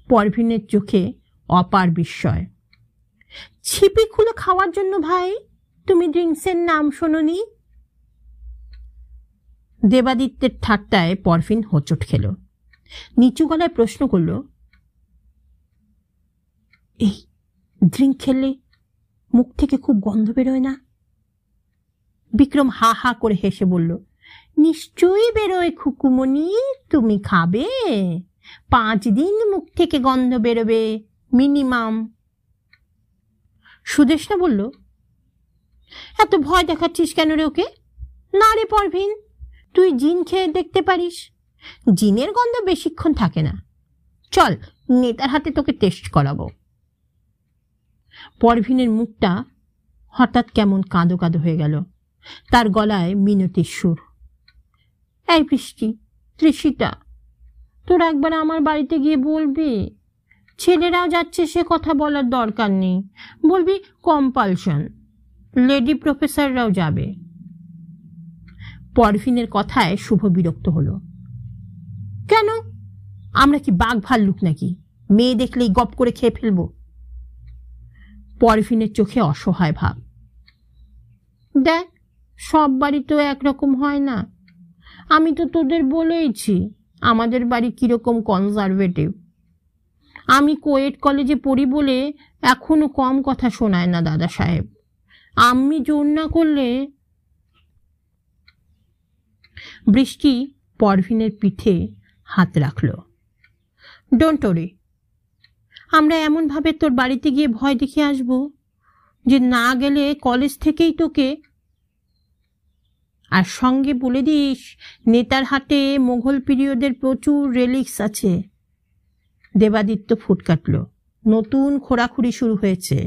পরভিনের চোখে অপার বিস্ময়। ছিপি খুলে খাওয়ার জন্য ভাই, তুমি ড্রিঙ্কসের নাম শোনোনি? দেবাদিত্যের ঠাট্টায় পরভিন হোঁচট খেল। নিচু গলায় প্রশ্ন করল, এই ড্রিঙ্ক খেলে মুখ থেকে খুব গন্ধ বেরোয় না? বিক্রম হা হা করে হেসে বলল, নিশ্চয়ই বেরোয় খুকুমণি, তুমি খাবে? 5 দিন মুখ থেকে গন্ধ বেরোবে মিনিমাম। সুদেষ্ণা বলল, এত ভয় দেখাচ্ছিস কেন রে ওকে? না রে পরভিন, তুই জিন খেয়ে দেখতে পারিস, জিনের গন্ধ বেশিক্ষণ থাকে না। চল নেতার হাতে তোকে টেস্ট করাবো। পরভিনের মুখটা হঠাৎ কেমন কাঁদো কাঁদো হয়ে গেল। তার গলায় মিনতির সুর। এই বৃষ্টি, তৃষিতা, তোর একবার আমার বাড়িতে গিয়ে বলবি, ছেলেরাও যাচ্ছে সে কথা বলার দরকার নেই, বলবি কম্পালশন, লেডি প্রফেসররাও যাবে। পরভিনের কথায় শুভ বিরক্ত হলো। কেন, আমরা কি বাঘ ভাল্লুক নাকি, মেয়ে দেখলেই গপ করে খেয়ে ফেলবো? পরভিনের চোখে অসহায় ভাব। দেখ, সব বাড়ি তো একরকম হয় না। আমি তো তোদের বলেইছি আমাদের বাড়ি কিরকম কনজারভেটিভ। আমি কোয়েট কলেজে পড়ি বলে এখনো কম কথা শোনায় না দাদা সাহেব। আমি জোর না করলে। বৃষ্টি পরভিনের পিঠে হাত রাখল। ডোন্ট ওরি, আমরা এমনভাবে তোর বাড়িতে গিয়ে ভয় দেখে আসবো যে না গেলে কলেজ থেকেই তোকে। আর সঙ্গে বলে দিস, নেতার হাটে মোগল পিরিয়ডের প্রচুর রেলিক্স আছে। দেবাদিত্য ফুট কাটল। নতুন খোঁড়াখুড়ি শুরু হয়েছে।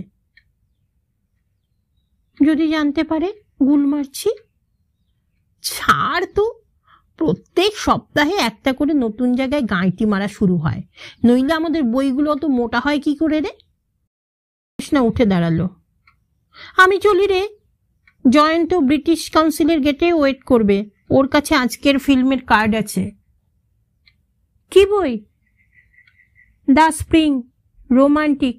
যদি জানতে পারে গুল মারছি? ছাড় তো, প্রত্যেক সপ্তাহে একটা করে নতুন জায়গায় গাঁইটি মারা শুরু হয়, নইলে আমাদের বইগুলো অত মোটা হয় কি করে রে? কৃষ্ণা উঠে দাঁড়ালো। আমি চলি রে, জয়ন্ত ব্রিটিশ কাউন্সিলের গেটে ওয়েট করবে, ওর কাছে আজকের ফিল্মের কার্ড আছে। কি বই? The spring, romantic.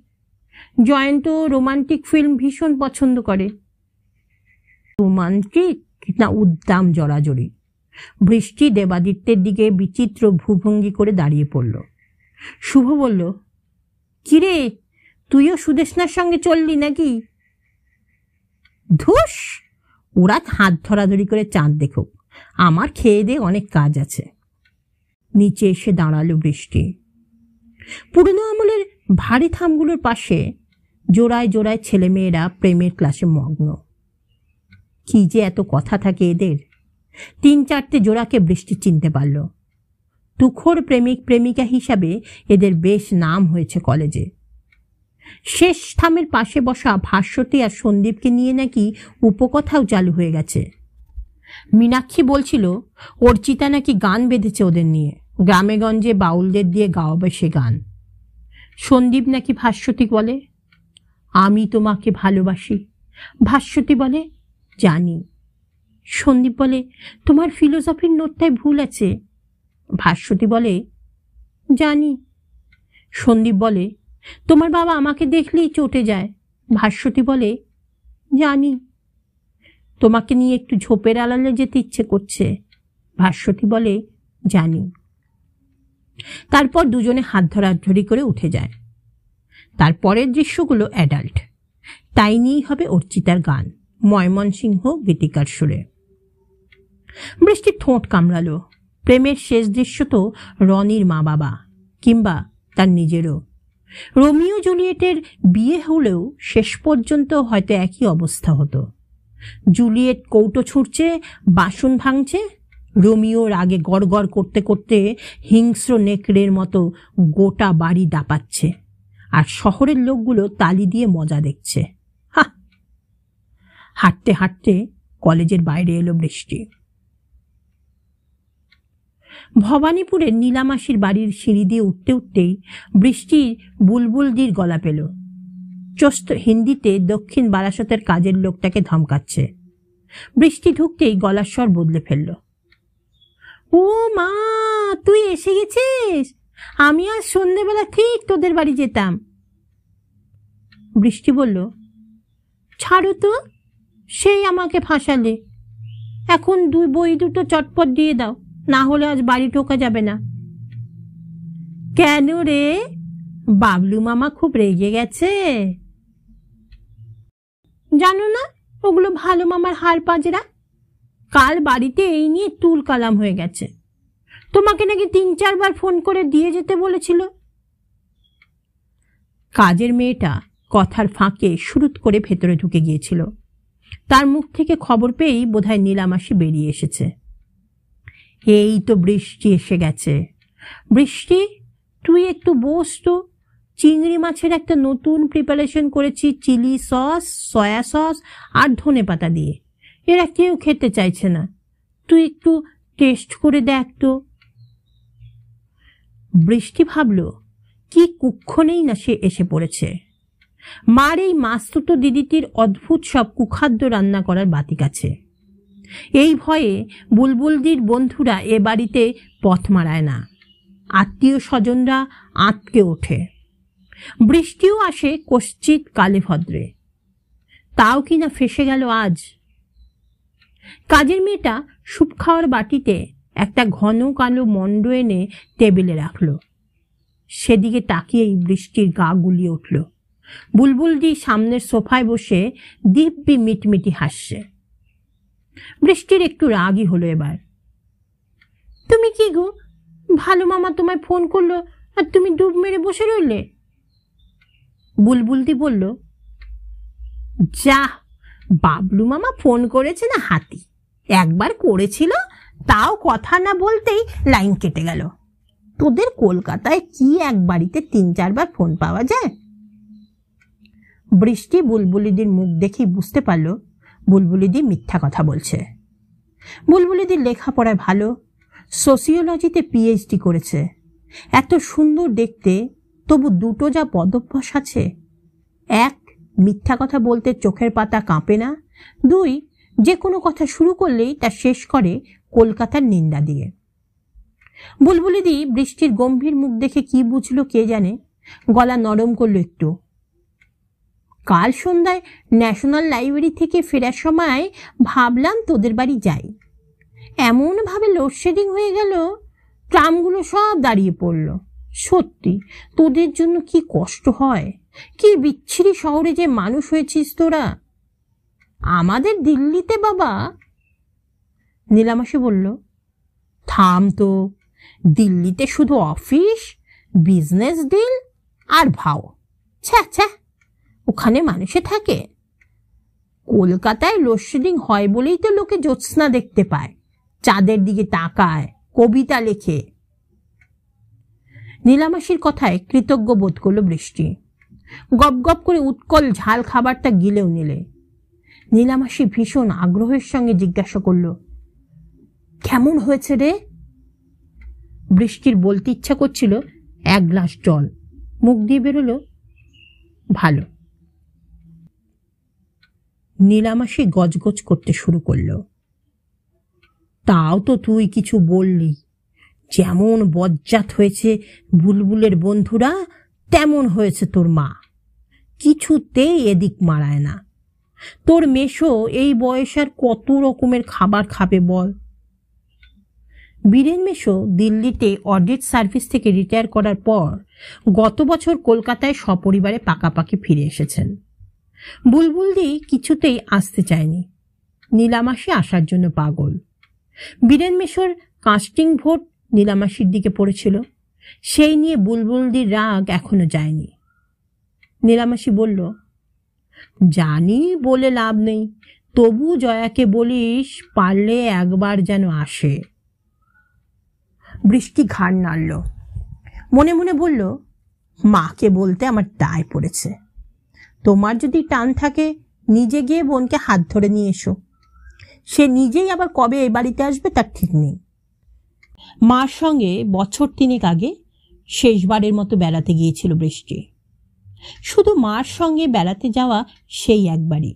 Jayanta romantic film ভীষণ পছন্দ করে। রোমান্টিক না উদ্দাম জড়াজড়ি? বৃষ্টি দেবাদিত্যের দিকে বিচিত্র ভূভঙ্গি করে দাঁড়িয়ে পড়ল। শুভ বলল, কিরে, তুইও সুদেষ্ণার সঙ্গে চললি নাকি? ধুস, ওরা হাত ধরাধরি করে চাঁদ দেখুক, আমার খেয়ে দিয়ে অনেক কাজ আছে। নিচে এসে দাঁড়ালো বৃষ্টি। পুরনো আমলের ভারী থামগুলোর পাশে জোড়ায় জোড়ায় ছেলেমেয়েরা প্রেমের ক্লাসে মগ্ন। কি যে এত কথা থাকে এদের। 3-4টে জোড়াকে বৃষ্টি চিনতে পারল। তুখোর প্রেমিক প্রেমিকা হিসাবে এদের বেশ নাম হয়েছে কলেজে। শেষ থামের পাশে বসা ভাস্বতী আর সন্দীপকে নিয়ে নাকি উপকথাও চালু হয়ে গেছে। মীনাক্ষী বলছিল অর্চিতা নাকি গান বেঁধেছে ওদের নিয়ে, গ্রামে গঞ্জে বাউলদের দিয়ে গাওয়াবে সে গান। সন্দীপ নাকি ভাস্বতী বলে, আমি তোমাকে ভালোবাসি। ভাস্বতী বলে, জানি। সন্দীপ বলে, তোমার ফিলোসফির নোটটায় ভুল আছে। ভাস্বতী বলে, জানি। সন্দীপ বলে, তোমার বাবা আমাকে দেখলেই চটে যায়। ভাস্বতী বলে, জানি। তোমাকে নিয়ে একটু ঝোপের আড়ালে যেতে ইচ্ছে করছে। ভাস্বতী বলে, জানি। তারপর দুজনে হাত ধরাধরি করে উঠে যায়। তারপরের দৃশ্যগুলো অ্যাডাল্ট, তাই নিয়েই হবে অর্চিতার গান, ময়মনসিংহ গীতিকার সুরে। বৃষ্টির ঠোঁট কামড়ালো। প্রেমের শেষ দৃশ্য তো রনির মা বাবা কিংবা তার নিজেরও। রোমিও জুলিয়েটের বিয়ে হলেও শেষ পর্যন্ত হয়তো একই অবস্থা হতো। জুলিয়েট কৌটো ছুঁড়ছে, বাসন ভাঙছে, রোমিও রাগে গড়গড় করতে করতে হিংস্র নেকড়ের মতো গোটা বাড়ি দাপাচ্ছে, আর শহরের লোকগুলো তালি দিয়ে মজা দেখছে। হাঁটতে হাঁটতে কলেজের বাইরে এলো বৃষ্টি। ভবানীপুরের নীলামাসির বাড়ির সিঁড়ি দিয়ে উঠতে উঠতেই বৃষ্টির বুলবুলদির গলা পেল। চোস্ত হিন্দিতে দক্ষিণ বারাসতের কাজের লোকটাকে ধমকাচ্ছে। বৃষ্টি ঢুকতেই গলার স্বর বদলে ফেলল। ও মা, তুই এসে গেছিস? আমি আজ সন্ধ্যেবেলা ঠিক তোদের বাড়ি যেতাম। বৃষ্টি বলল, ছাড়ো তো, সেই আমাকে ফাঁসালে। এখন বই দুটো চটপট দিয়ে দাও, না হলে আজ বাড়ি ঢোকা যাবে না। কেন রে, বাবলু মামা খুব রেগে গেছে? জানো না, ওগুলো ভালো মামার হার পাজরা। কাল বাড়িতে এই নিয়ে তুল কালাম হয়ে গেছে। তোমাকে নাকি 3-4 বার ফোন করে দিয়ে যেতে বলেছিল। কাজের মেয়েটা কথার ফাঁকে শুরুত করে ভেতরে ঢুকে গিয়েছিল। তার মুখ থেকে খবর পেয়েই বোধহয় নীলামাসি বেরিয়ে এসেছে। এই তো বৃষ্টি এসে গেছে। বৃষ্টি, তুই একটু বস তো। চিংড়ি মাছের একটা নতুন প্রিপারেশন করেছি, চিলি সস, সয়া সস আর ধনেপাতা দিয়ে। এরা কেউ খেতে চাইছে না, তুই একটু টেস্ট করে দেখ তো। বৃষ্টি ভাবল, কি কুক্ষণেই না সে এসে পড়েছে। মার এই মাস্তুতো দিদিটির অদ্ভুত সব কুখাদ্য রান্না করার বাতিক আছে। এই ভয়ে বুলবুলদির বন্ধুরা এ বাড়িতে পথ মারায় না। আত্মীয় স্বজনরা আঁতকে ওঠে। বৃষ্টিও আসে কশ্চিৎ কালে ভদ্রে, তাও কিনা ফেসে গেল আজ। কাজের মেয়েটা স্যুপ খাওয়ার বাটিতে একটা ঘন কালো মণ্ড এনে টেবিলে রাখল। সেদিকে তাকিয়েই বৃষ্টির গা গুলিয়ে উঠল। বুলবুলদি সামনের সোফায় বসে দিব্যি মিটমিটি হাসছে। বৃষ্টির একটু রাগই হলো এবার। তুমি কি গো, ভালো মামা তোমায় ফোন করলো আর তুমি ডুব মেরে বসে রইলে? বুলবুলদি বলল, যা, বাবলু মামা ফোন করেছে না হাতি। একবার করেছিল, তাও কথা না বলতেই লাইন কেটে গেল। তোদের কলকাতায় কি এক বাড়িতে 3-4 বার ফোন পাওয়া যায়? বৃষ্টি বুলবুলিদির মুখ দেখেই বুঝতে পারল বুলবুলিদি মিথ্যা কথা বলছে। বুলবুলিদির লেখাপড়ায় ভালো, সোসিওলজিতে PhD করেছে। এত সুন্দর দেখতে, তবু দুটো যা পদভ্যাস আছে। 1, মিথ্যা কথা বলতে চোখের পাতা কাঁপে না। 2, যে কোনো কথা শুরু করলেই তা শেষ করে কলকাতার নিন্দা দিয়ে। বুলবুলিদি বৃষ্টির গম্ভীর মুখ দেখে কি বুঝলো কে জানে, গলা নরম করলো একটু। কাল সন্ধ্যায় ন্যাশনাল লাইব্রেরি থেকে ফেরার সময় ভাবলাম তোদের বাড়ি যাই। এমনভাবে লোডশেডিং হয়ে গেল, ট্রামগুলো সব দাঁড়িয়ে পড়ল। সত্যি তোদের জন্য কি কষ্ট হয়। কি বিচ্ছিরি শহরে যে মানুষ হয়েছিস তোরা। আমাদের দিল্লিতে বাবা। নীলামাসি বলল, থাম তো, দিল্লিতে শুধু অফিস, বিজনেস ডিল আর ভাও। ছ্যা ছ্যা, ওখানে মানুষে থাকে। কলকাতায় লোডশেডিং হয় বলেই তো লোকে জ্যোৎস্না দেখতে পায়, চাঁদের দিকে তাকায়, কবিতা লেখে। নীলামাসির কথায় কৃতজ্ঞ বোধ করল বৃষ্টি। গপ গপ করে উৎকল ঝাল খাবারটা গিলেও নিলে। নীলামাসি ভীষণ আগ্রহের সঙ্গে জিজ্ঞাসা করল, কেমন হয়েছে রে? বৃষ্টির বলতে ইচ্ছা করছিল 1 গ্লাস জল, মুখ দিয়ে বেরোলো, ভালো। নীলামাসি গজগজ করতে শুরু করল, তাও তো তুই কিছু বললি। যেমন বজ্জাত হয়েছে বুলবুলের বন্ধুরা, তেমন হয়েছে তোর মা। কিছুতেই এদিক মারায় না। তোর মেশো এই বয়স আর কত রকমের খাবার খাবে বল? বীরেন মেশো দিল্লিতে অডিট সার্ভিস থেকে রিটায়ার করার পর গত বছর কলকাতায় সপরিবারে পাকাপাকি ফিরে এসেছেন। বুলবুলদি কিছুতেই আসতে চায়নি। নীলামাসি আসার জন্য পাগল। বীরেন মেশোর কাস্টিং ভোট নীলামাসির দিকে পড়েছিল, সেই নিয়ে বুলবুলদির রাগ এখনো যায়নি। নীলামাসি বলল, জানি বলে লাভ নেই, তবু জয়াকে বলিস পারলে একবার যেন আসে। বৃষ্টি ঘাড় নাড়ল, মনে মনে বলল, মাকে বলতে আমার দায় পড়েছে। তোমার যদি টান থাকে নিজে গিয়ে বোনকে হাত ধরে নিয়ে এসো। সে নিজেই আবার কবে এই বাড়িতে আসবে তার ঠিক নেই। মার সঙ্গে বছর 3 আগে শেষবারের মতো বেড়াতে গিয়েছিল বৃষ্টি। শুধু মার সঙ্গে বেড়াতে যাওয়া সেই একবারই।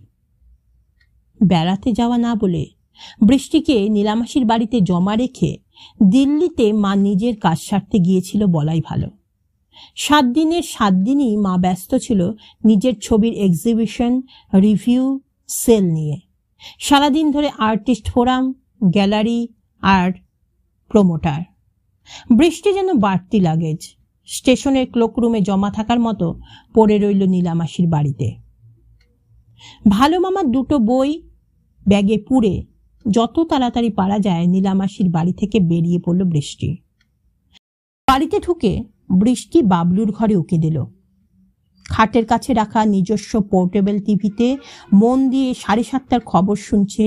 বেড়াতে যাওয়া না বলে বৃষ্টিকে নীলামাসির বাড়িতে জমা রেখে দিল্লিতে মা নিজের কাজ সারতে গিয়েছিল বলাই ভালো। 7 দিনের 7 দিনই মা ব্যস্ত ছিল নিজের ছবির এক্সিবিশন, রিভিউ, সেল নিয়ে। সারাদিন ধরে আর্টিস্ট ফোরাম, গ্যালারি আর প্রমোটার। বৃষ্টি যেন বাড়তি লাগেজ স্টেশনের ক্লোকরুমে জমা থাকার মতো পড়ে রইল নীলামাসির বাড়িতে। ভালো মামার 2টো বই ব্যাগে পুরে যত তাড়াতাড়ি পারা যায় নীলামাসির বাড়ি থেকে বেরিয়ে পড়ল বৃষ্টি। বাড়িতে ঢুকে বৃষ্টি বাবলুর ঘরে উকি দিল। খাটের কাছে রাখা নিজস্ব পোর্টেবল টিভিতে মন দিয়ে 7:30টার খবর শুনছে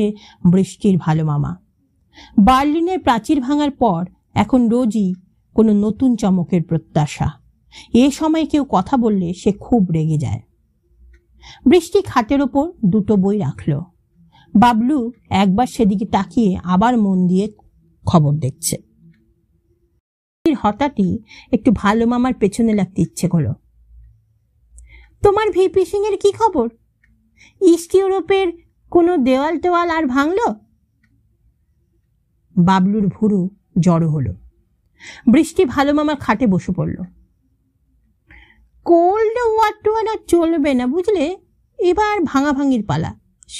বৃষ্টির ভালো মামা। বার্লিনের প্রাচীর ভাঙার পর এখন রোজই কোনো নতুন চমকের প্রত্যাশা। এ সময় কেউ কথা বললে সে খুব রেগে যায়। বৃষ্টি খাটের ওপর 2টো বই রাখল। বাবলু একবার সেদিকে তাকিয়ে আবার মন দিয়ে খবর দেখছে। হঠাৎই একটু ভালো মামার পেছনে লাগতে ইচ্ছে করল। তোমার ভিপি সিং এর কি খবর? ইস্ট ইউরোপের কোনো দেওয়াল টেওয়াল আর ভাঙল? বাবলুর ভুরু জড়ো হলো। বৃষ্টি ভালো মামার খাটে বসে পড়ল। কোল্ড ওয়ার টোয়ার আর চলবে না বুঝলে, এবার ভাঙাভাঙির পালা,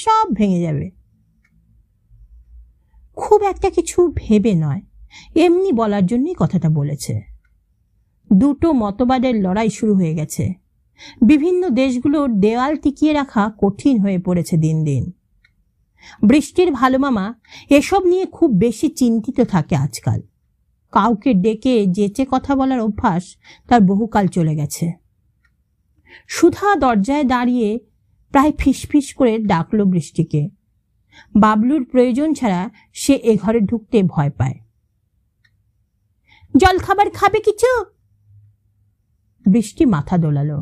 সব ভেঙে যাবে। খুব একটা কিছু ভেবে নয়, এমনি বলার জন্যই কথাটা বলেছে। 2টো মতবাদের লড়াই শুরু হয়ে গেছে। বিভিন্ন দেশগুলোর দেওয়াল টিকিয়ে রাখা কঠিন হয়ে পড়েছে দিন দিন। বৃষ্টির ভালো মামা এসব নিয়ে খুব বেশি চিন্তিত থাকে আজকাল। কাউকে ডেকে যেচে কথা বলার অভ্যাস তার বহুকাল চলে গেছে। সুধা দরজায় দাঁড়িয়ে প্রায় ফিসফিস করে ডাকল বৃষ্টিকে। বাবলুর প্রয়োজন ছাড়া সে এ ঘরে ঢুকতে ভয় পায়। জল খাবার খাবে কিছু? বৃষ্টি মাথা দোলালো।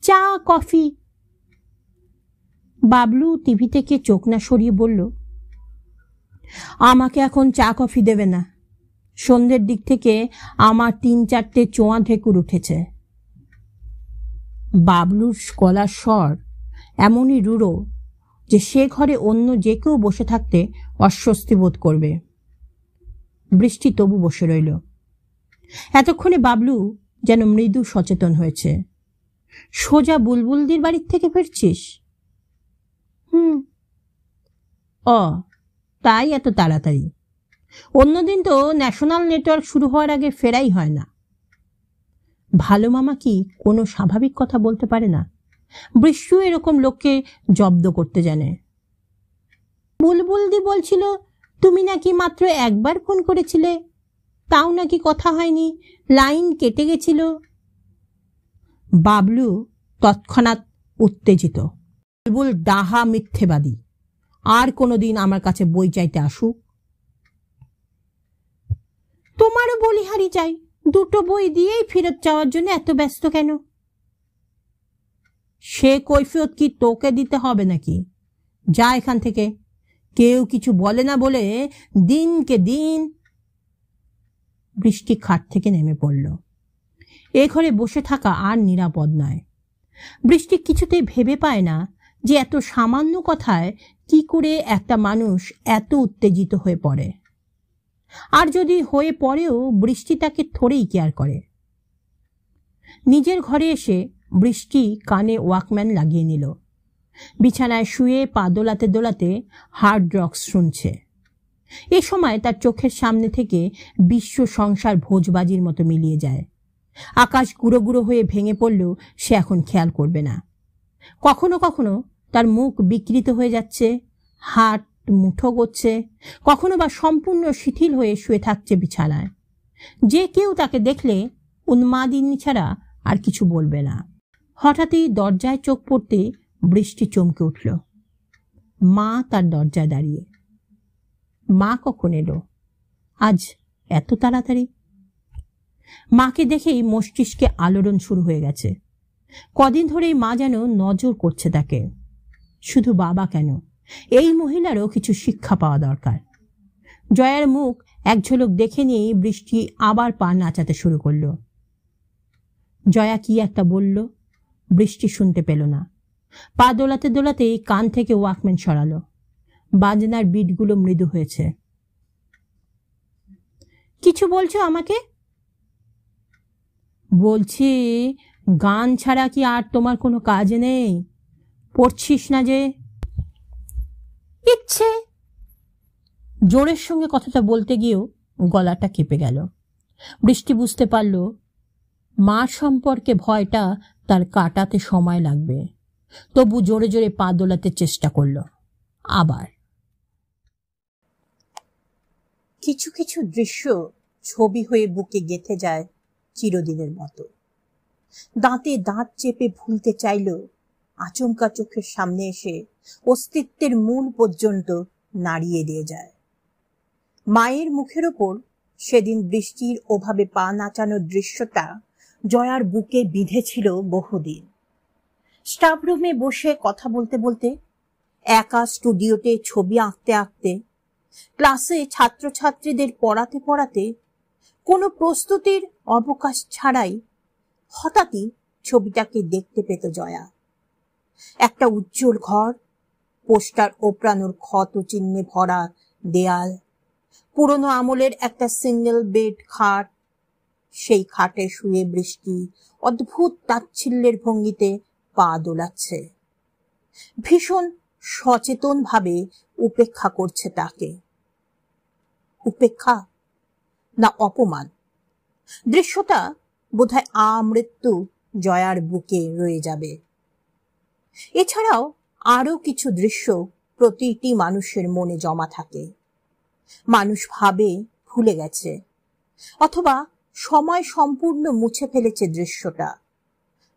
চা, কফি। বাবলু টিভি থেকে চোখ না সরিয়ে বলল, আমাকে এখন চা কফি দেবে না। সন্ধ্যের দিক থেকে আমার 3-4টে চোয়া ঢেকুর উঠেছে। বাবলুর গলার স্বর এমনই রূঢ় যে সে ঘরে অন্য যে কেউ বসে থাকতে অস্বস্তি বোধ করবে। বৃষ্টি তবু বসে রইল। এতক্ষণে বাবলু যেন মৃদু সচেতন হয়েছে। সোজা বুলবুলদির বাড়ির থেকে ফিরছিস? তাই এত তাড়াতাড়ি? অন্যদিন তো ন্যাশনাল নেটওয়ার্ক শুরু হওয়ার আগে ফেরাই হয় না। ভালো মামা কি কোনো স্বাভাবিক কথা বলতে পারে না? বৃষ্টিও এরকম লোককে জব্দ করতে জানে। বুলবুলদি বলছিল তুমি নাকি মাত্র একবার ফোন করেছিলে, তাও নাকি কথা হয়নি, লাইন কেটে গেছিল। বাবলু তৎক্ষণাৎ উত্তেজিত। বুলবুল ডাহা মিথ্যেবাদী, আর কোনোদিন আমার কাছে বই চাইতে আসুক। তোমারও বলিহারি চাই, 2টো বই দিয়েই ফেরত যাওয়ার জন্য এত ব্যস্ত কেন? সে কৈফিয়ত কি তোকে দিতে হবে নাকি? যা এখান থেকে। কেউ কিছু বলে না বলে দিনকে দিন। বৃষ্টি খাট থেকে নেমে পড়ল। এ ঘরে বসে থাকা আর নিরাপদ নয়। বৃষ্টি কিছুতেই ভেবে পায় না যে এত সামান্য কথায় কি করে একটা মানুষ এত উত্তেজিত হয়ে পড়ে। আর যদি হয়ে পড়েও বৃষ্টি তাকে থোড়েই কেয়ার করে। নিজের ঘরে এসে বৃষ্টি কানে ওয়াকম্যান লাগিয়ে নিল। বিছানায় শুয়ে পা দোলাতে দোলাতে হার্ড রক্স শুনছে। এ সময় তার চোখের সামনে থেকে বিশ্ব সংসার ভোজবাজির মতো মিলিয়ে যায়। আকাশ গুঁড়ো গুঁড়ো হয়ে ভেঙে পড়লেও সে এখন খেয়াল করবে না। কখনো কখনো তার মুখ বিকৃত হয়ে যাচ্ছে, হাত মুঠো করছে, কখনো বা সম্পূর্ণ শিথিল হয়ে শুয়ে থাকছে বিছানায়। যে কেউ তাকে দেখলে উন্মাদিনী ছাড়া আর কিছু বলবে না। হঠাৎই দরজায় চোখ পড়তে বৃষ্টি চমকে উঠল। মা তার দরজায় দাঁড়িয়ে। মা কখন এলো? আজ এত তাড়াতাড়ি? মাকে দেখেই মস্তিষ্কে আলোড়ন শুরু হয়ে গেছে। কদিন ধরেই মা যেন নজর করছে তাকে। শুধু বাবা কেন, এই মহিলারও কিছু শিক্ষা পাওয়া দরকার। জয়ার মুখ এক ঝলক দেখে নিয়েই বৃষ্টি আবার পা নাচাতে শুরু করলো। জয়া কি একটা বলল, বৃষ্টি শুনতে পেল না। পা দোলাতে দোলাতে কান থেকে ওয়াকম্যান সরালো। বাজনার বিটগুলো মৃদু হয়েছে। কিছু বলছো আমাকে? বলছি, গান ছাড়া কি আর তোমার কোনো কাজ নেই? পড়ছিস না যে? ইচ্ছে। জোরের সঙ্গে কথাটা বলতে গিয়েও গলাটা কেঁপে গেল। বৃষ্টি বুঝতে পারল মা সম্পর্কে ভয়টা তার কাটাতে সময় লাগবে। তবু জোরে জোরে পা দোলাতে চেষ্টা করল। আবার কিছু কিছু দৃশ্য ছবি হয়ে বুকে গেঁথে যায় চিরদিনের মতো। দাঁতে দাঁত চেপে ভুলতে চাইল, আচমকা চোখের সামনে এসে অস্তিত্বের মূল পর্যন্ত নাড়িয়ে দিয়ে যায়। মায়ের মুখের ওপর সেদিন বৃষ্টির ওভাবে পা নাচানোর দৃশ্যটা জয়ার বুকে বিঁধেছিল বহুদিন। স্টাফ রুমে বসে কথা বলতে বলতে, একা স্টুডিওতে ছবি আঁকতে আঁকতে, ক্লাসে ছাত্রছাত্রীদের পড়াতে পড়াতে, কোনো প্রস্তুতির অবকাশ ছাড়াই হঠাৎই ছবিটাকে দেখতে পেত জয়া। একটা উজ্জ্বল ঘর, পোস্টার ওপরানোর ক্ষত চিহ্নে ভরা দেয়াল, পুরনো আমলের একটা সিঙ্গেল বেড খাট। সেই খাটে শুয়ে বৃষ্টি অদ্ভুত তাচ্ছিল্যের ভঙ্গিতে পা দোলাচ্ছে। ভীষণ সচেতন ভাবে উপেক্ষা করছে তাকে। উপেক্ষা না অপমান? দৃশ্যটা বোধহয় আমৃত্যু জয়ার বুকে রয়ে যাবে। এছাড়াও আরো কিছু দৃশ্য প্রতিটি মানুষের মনে জমা থাকে। মানুষ ভাবে ভুলে গেছে, অথবা সময় সম্পূর্ণ মুছে ফেলেছে দৃশ্যটা।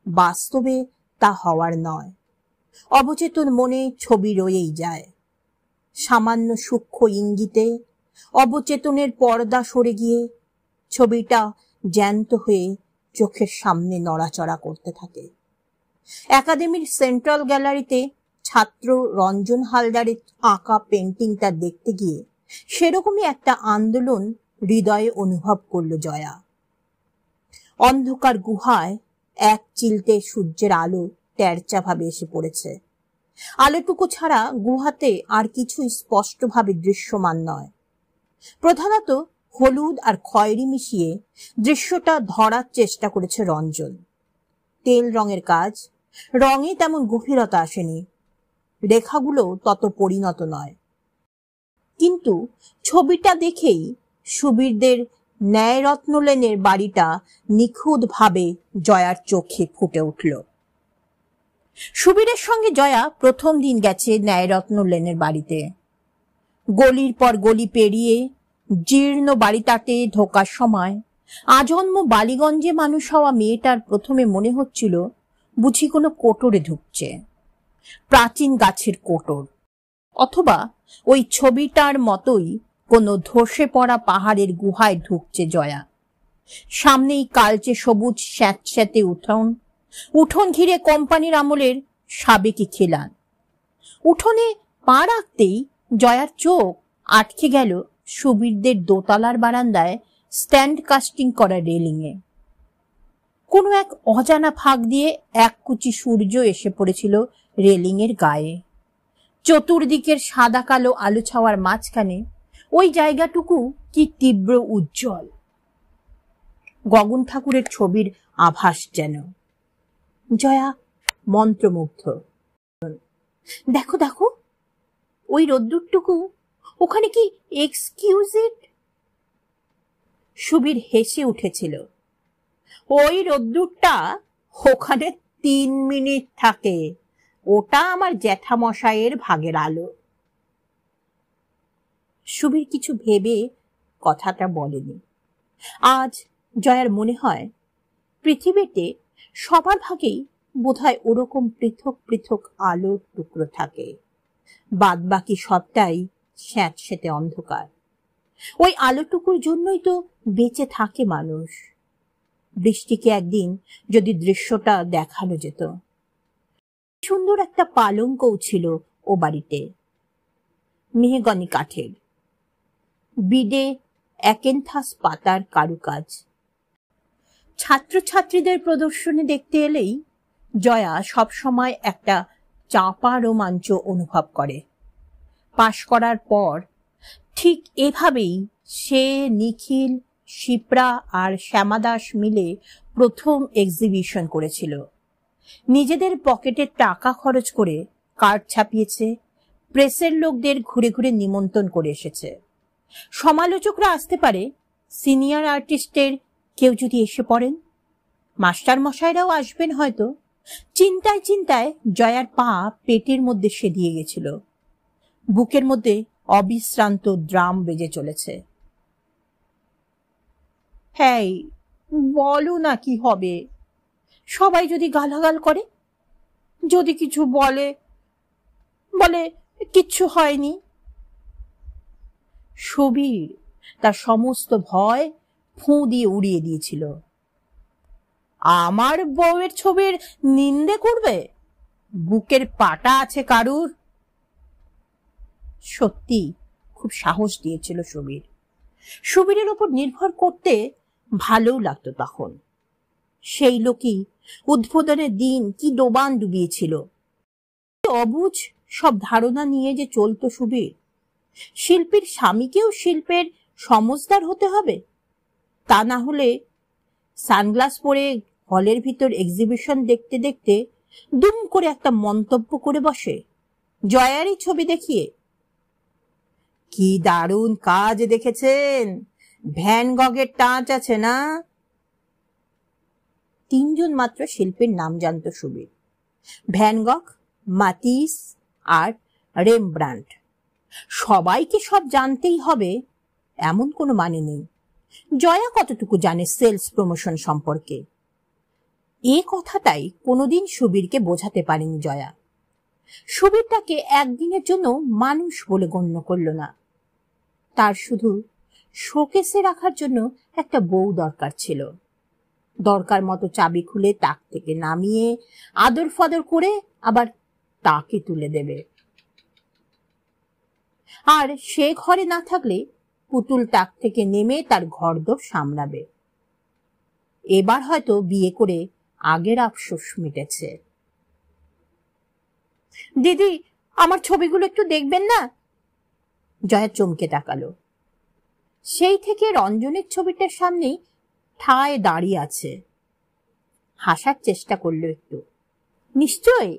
বাস্তবে তা হওয়ার নয়। অবচেতন মনে ছবি রয়েই যায়। সামান্য সূক্ষ্ম ইঙ্গিতে অবচেতনের পর্দা সরে গিয়ে ছবিটা জ্যান্ত হয়ে চোখের সামনে নড়াচড়া করতে থাকে। একাডেমির সেন্ট্রাল গ্যালারিতে ছাত্র রঞ্জন হালদারের আঁকা পেন্টিংটা দেখতে গিয়ে সেরকমই একটা আন্দোলন হৃদয়ে অনুভব করল জয়া। অন্ধকার গুহায় এক চিলতে সূর্যের আলো তেরচা ভাবে এসে পড়েছে। আলোটুকু ছাড়া গুহাতে আর কিছুই স্পষ্টভাবে দৃশ্যমান নয়। প্রধানত হলুদ আর খয়েরি মিশিয়ে দৃশ্যটা ধরার চেষ্টা করেছে রঞ্জন। তেল রঙের কাজ, রঙে তেমন গভীরতা আসেনি, রেখাগুলো তত পরিণত নয়। কিন্তু ছবিটা দেখেই সুবীরদের ন্যায়রত্ন লেনের বাড়িটা নিখুঁত ভাবে জয়ার চোখে ফুটে উঠল। সুবীরের সঙ্গে জয়া প্রথম দিন গেছে ন্যায়রত্ন লেনের বাড়িতে। গলির পর গলি পেরিয়ে জীর্ণ বাড়িটাতে ঢোকার সময় আজন্ম বালিগঞ্জে মানুষ হওয়া মেয়েটার প্রথমে মনে হচ্ছিল বুঝি কোনো কোটরে ঢুকছে, প্রাচীন গাছের কোটর, অথবা ওই ছবিটার মতোই কোনো ধসে পড়া পাহাড়ের গুহায় ঢুকছে জয়া। সামনেই কালচে সবুজ স্যাঁতস্যাঁতে উঠোন, উঠোন ঘিরে কোম্পানির আমলের সাবেকি খিলান। উঠোনে পা রাখতেই জয়ার চোখ আটকে গেল সুবীরদের দোতলার বারান্দায় স্ট্যান্ড কাস্টিং করা রেলিংয়ে। কোনো এক অজানা ফাঁক দিয়ে এক কুচি সূর্য এসে পড়েছিল রেলিংয়ের গায়ে। চতুর্দিকের সাদা কালো আলো ছাওয়ার মাঝখানে ওই জায়গাটুকু কি তীব্র উজ্জ্বল। গগন ঠাকুরের ছবির আভাস যেন। জয়া মন্ত্রমুগ্ধ। দেখো দেখো, ওই রোদ্দুরটুকু ওখানে কি এক্সকিউজ ইট? সুবীর হেসে উঠেছিল। ওই রোদ্দুরটা ওখানে 3 মিনিট থাকে, ওটা আমার জ্যাঠামশাইয়ের ভাগের আলো। সুবীর কিছু ভেবে কথাটা বলেনি। আজ জয়ার মনে হয় পৃথিবীতে সবার ভাগেই বোধহয় ওরকম পৃথক পৃথক আলোর টুকরো থাকে, বাদ বাকি সবটাই স্যাঁতসেঁতে অন্ধকার। ওই আলোটুকুর জন্যই তো বেঁচে থাকে মানুষ। বৃষ্টিকে একদিন যদি দৃশ্যটা দেখানো যেত। সুন্দর একটা পালঙ্কও ছিল ও বাড়িতে, মেহগনি কাঠের, বিডে অ্যাকেন্থাস পাতার কারুকাজ। ছাত্রছাত্রীদের প্রদর্শনী দেখতে এলেই জয়া সবসময় একটা চাপা রোমাঞ্চ অনুভব করে। পাশ করার পর ঠিক এভাবেই সে, নিখিল, শিপ্রা আর শ্যামাদাস মিলে প্রথম এক্সিবিশন করেছিল। নিজেদের পকেটের টাকা খরচ করে কার্ড ছাপিয়েছে, প্রেসের লোকদের ঘুরে ঘুরে নিমন্ত্রণ করে এসেছে। সমালোচকরা আসতে পারে, সিনিয়র আর্টিস্টের কেউ যদি এসে পড়েন, মাস্টার মশাইরাও আসবেন হয়তো। চিন্তায় চিন্তায় জয়ার পা পেটের মধ্যে সেদিয়ে গেছিল। বুকের মধ্যে অবিশ্রান্ত ড্রাম বেজে চলেছে। হ্যাঁ, বলো না কি হবে? সবাই যদি গালাগাল করে, যদি কিছু বলে কিচ্ছু হয়নি। সুবীর তার সমস্ত ভয় ফুঁ দিয়ে উড়িয়ে দিয়েছিল। আমার বউয়ের ছবির নিন্দে করবে? বুকের পাটা আছে কারুর? সত্যি খুব সাহস দিয়েছিল সুবীর। সুবীরের উপর নির্ভর করতে ভালো লাগতো তখন। সেই লোকই উদ্বোধনের দিন কি ডোবান ডুবিয়েছিল। অবুঝ সব ধারণা নিয়ে যে চলতো সুবীর। শিল্পীর স্বামীকেও শিল্পের সমজদার হতে হবে, তা না হলে সানগ্লাস পরে হলের ভিতর এক্সিবিশন দেখতে দেখতে দুম করে একটা মন্তব্য করে বসে জয়ারই ছবি দেখিয়ে। কি দারুণ কাজ দেখেছেন, ভ্যান গগের টাচ আছে না? 3 জন মাত্র শিল্পীর নাম জানত সুবীর, ভ্যান গগ, মাতিস আর রেমব্রান্ট। সবাইকে সব জানতেই হবে এমন কোনো মানে নেই। জয়া কতটুকু জানে সেলস প্রমোশন সম্পর্কে, এ কথাটাই কোনোদিন সুবীরকে বোঝাতে পারেনি জয়া। সুবীর তাকে একদিনের জন্য মানুষ বলে গণ্য করল না। তার শুধু শোকেসে রাখার জন্য একটা বউ দরকার ছিল। দরকার মতো চাবি খুলে তাক থেকে নামিয়ে আদর ফাদর করে আবার তাকে তুলে দেবে। আর সে ঘরে না থাকলে পুতুল তাক থেকে নেমে তার ঘরদোর সামলাবে। এবার হয়তো বিয়ে করে আগের আফসোস মিটেছে। দিদি, আমার ছবিগুলো একটু দেখবেন না? জয়া চমকে তাকালো। সেই থেকে রঞ্জনের ছবিটার সামনেই ঠায় দাঁড়িয়ে আছে। হাসার চেষ্টা করলো একটু। নিশ্চয়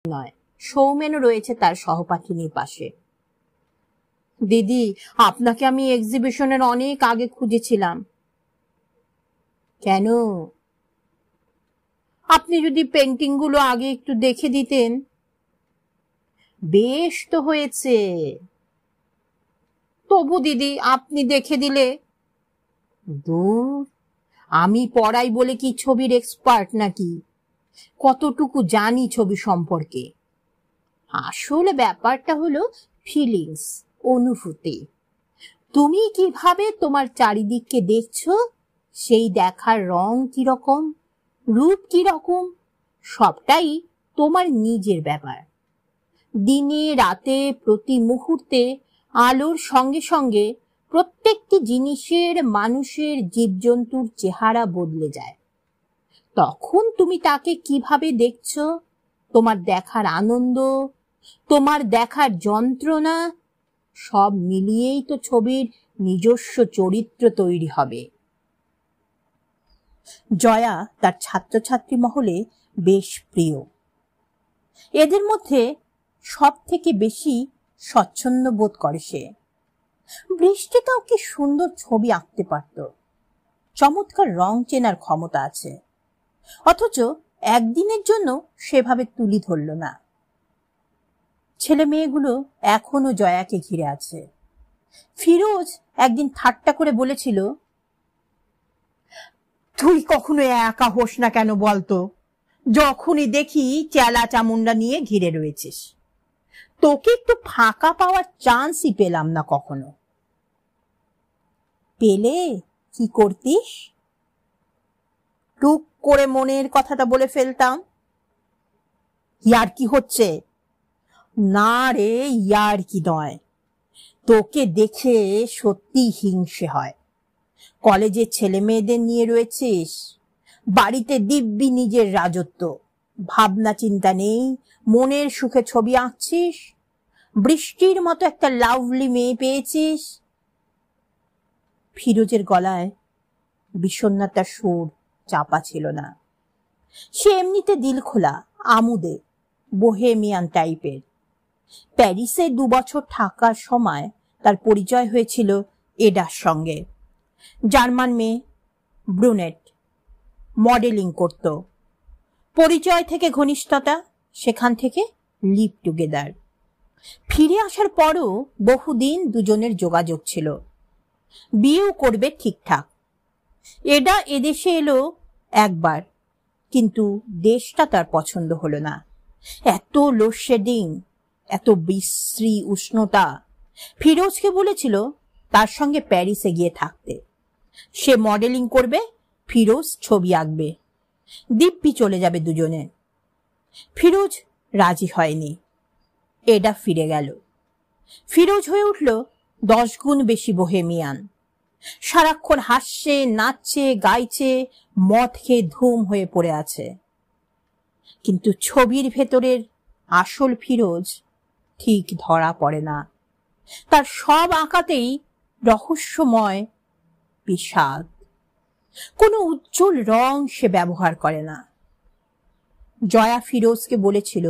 নয়, সৌমেনও রয়েছে তার সহপাঠিনীর পাশে। দিদি, আপনাকে আমি এক্সিবিশনের অনেক আগে খুঁজেছিলাম। কেন? আপনি যদি পেন্টিং গুলো আগে একটু দেখে দিতেন। বেশ তো হয়েছে, তবু দিদি আপনি দেখে দিলে। দূর, আমি পড়াই বলে কি ছবির এক্সপার্ট নাকি? কতটুকু জানি ছবি সম্পর্কে। আসলে ব্যাপারটা হলো ফিলিংস, অনুভূতি। তুমি কিভাবে তোমার চারিদিককে দেখছো, সেই দেখার রং কিরকম, রূপ কিরকম, সবটাই তোমার নিজের ব্যাপার। দিনে রাতে প্রতি মুহূর্তে আলোর সঙ্গে সঙ্গে প্রত্যেকটি জিনিসের, মানুষের, জীবজন্তুর চেহারা বদলে যায়। তখন তুমি তাকে কিভাবে দেখছো, তোমার দেখার আনন্দ, তোমার দেখার যন্ত্রণা, সব মিলিয়েই তো ছবির নিজস্ব চরিত্র তৈরি হবে। জয়া তার ছাত্রছাত্রী মহলে বেশ প্রিয়। এদের মধ্যে সব থেকে বেশি স্বচ্ছন্দ বোধ করে সে। বৃষ্টিটাও কি সুন্দর ছবি আঁকতে পারত, চমৎকার রং চেনার ক্ষমতা আছে, অথচ একদিনের জন্য সেভাবে তুলি ধরল না। ছেলে মেয়েগুলো এখনো জয়াকে ঘিরে আছে। ফিরোজ একদিন ঠাট্টা করে বলেছিল, তুই কখনো একা হোস না কেন বলতো? যখনই দেখি চেলা চামুন্ডা নিয়ে ঘিরে রয়েছিস, তোকে একটু ফাঁকা পাওয়ার চান্সই পেলাম না কখনো। পেলে কি করতিস? টুক করে মনের কথাটা বলে ফেলতাম। ইয়ার কি হচ্ছে? না রে, ইয়ার কি নয়, তোকে দেখে সত্যি হিংসে হয়। কলেজের ছেলে মেয়েদের নিয়ে রয়েছিস, বাড়িতে দিব্যি নিজের রাজত্ব, ভাবনা চিন্তা নেই, মনের সুখে ছবি আঁকছিস, বৃষ্টির মতো একটা লাভলি মেয়ে পেয়েছিস। ফিরোজের গলায় বিষণ্ণতার সুর চাপা ছিল না। সে এমনিতে দিল খোলা, আমুদে, বোহেমিয়ান টাইপের। প্যারিসে 2 বছর থাকার সময় তার পরিচয় হয়েছিল এডার সঙ্গে। জার্মান মেয়ে, ব্রুনেট, মডেলিং করত। পরিচয় থেকে ঘনিষ্ঠতা, সেখান থেকে লিভ টুগেদার। ফিরে আসার পরও বহুদিন দুজনের যোগাযোগ ছিল। বিয়েও করবে ঠিকঠাক। এডা এদেশে এলো একবার, কিন্তু দেশটা তার পছন্দ হলো না। এত লোডশেডিং, এত বিশ্রী উষ্ণতা। ফিরোজকে বলেছিল তার সঙ্গে প্যারিসে গিয়ে থাকতে। সে মডেলিং করবে, ফিরোজ ছবি আঁকবে, দিব্যি চলে যাবে দুজনে। ফিরোজ রাজি হয়নি। এডা ফিরে গেল। ফিরোজ হয়ে উঠল 10 গুণ বেশি বোহেমিয়ান। সারাক্ষণ হাসছে, নাচছে, গাইছে, মদ খেয়ে ধুম হয়ে পড়ে আছে। কিন্তু ছবির ভেতরের আসল ফিরোজ ঠিক ধরা পড়ে না। তার সব আঁকাতেই রহস্যময় বিষাদ। কোনো উজ্জ্বল রং সে ব্যবহার করে না। জয়া ফিরোজকে বলেছিল,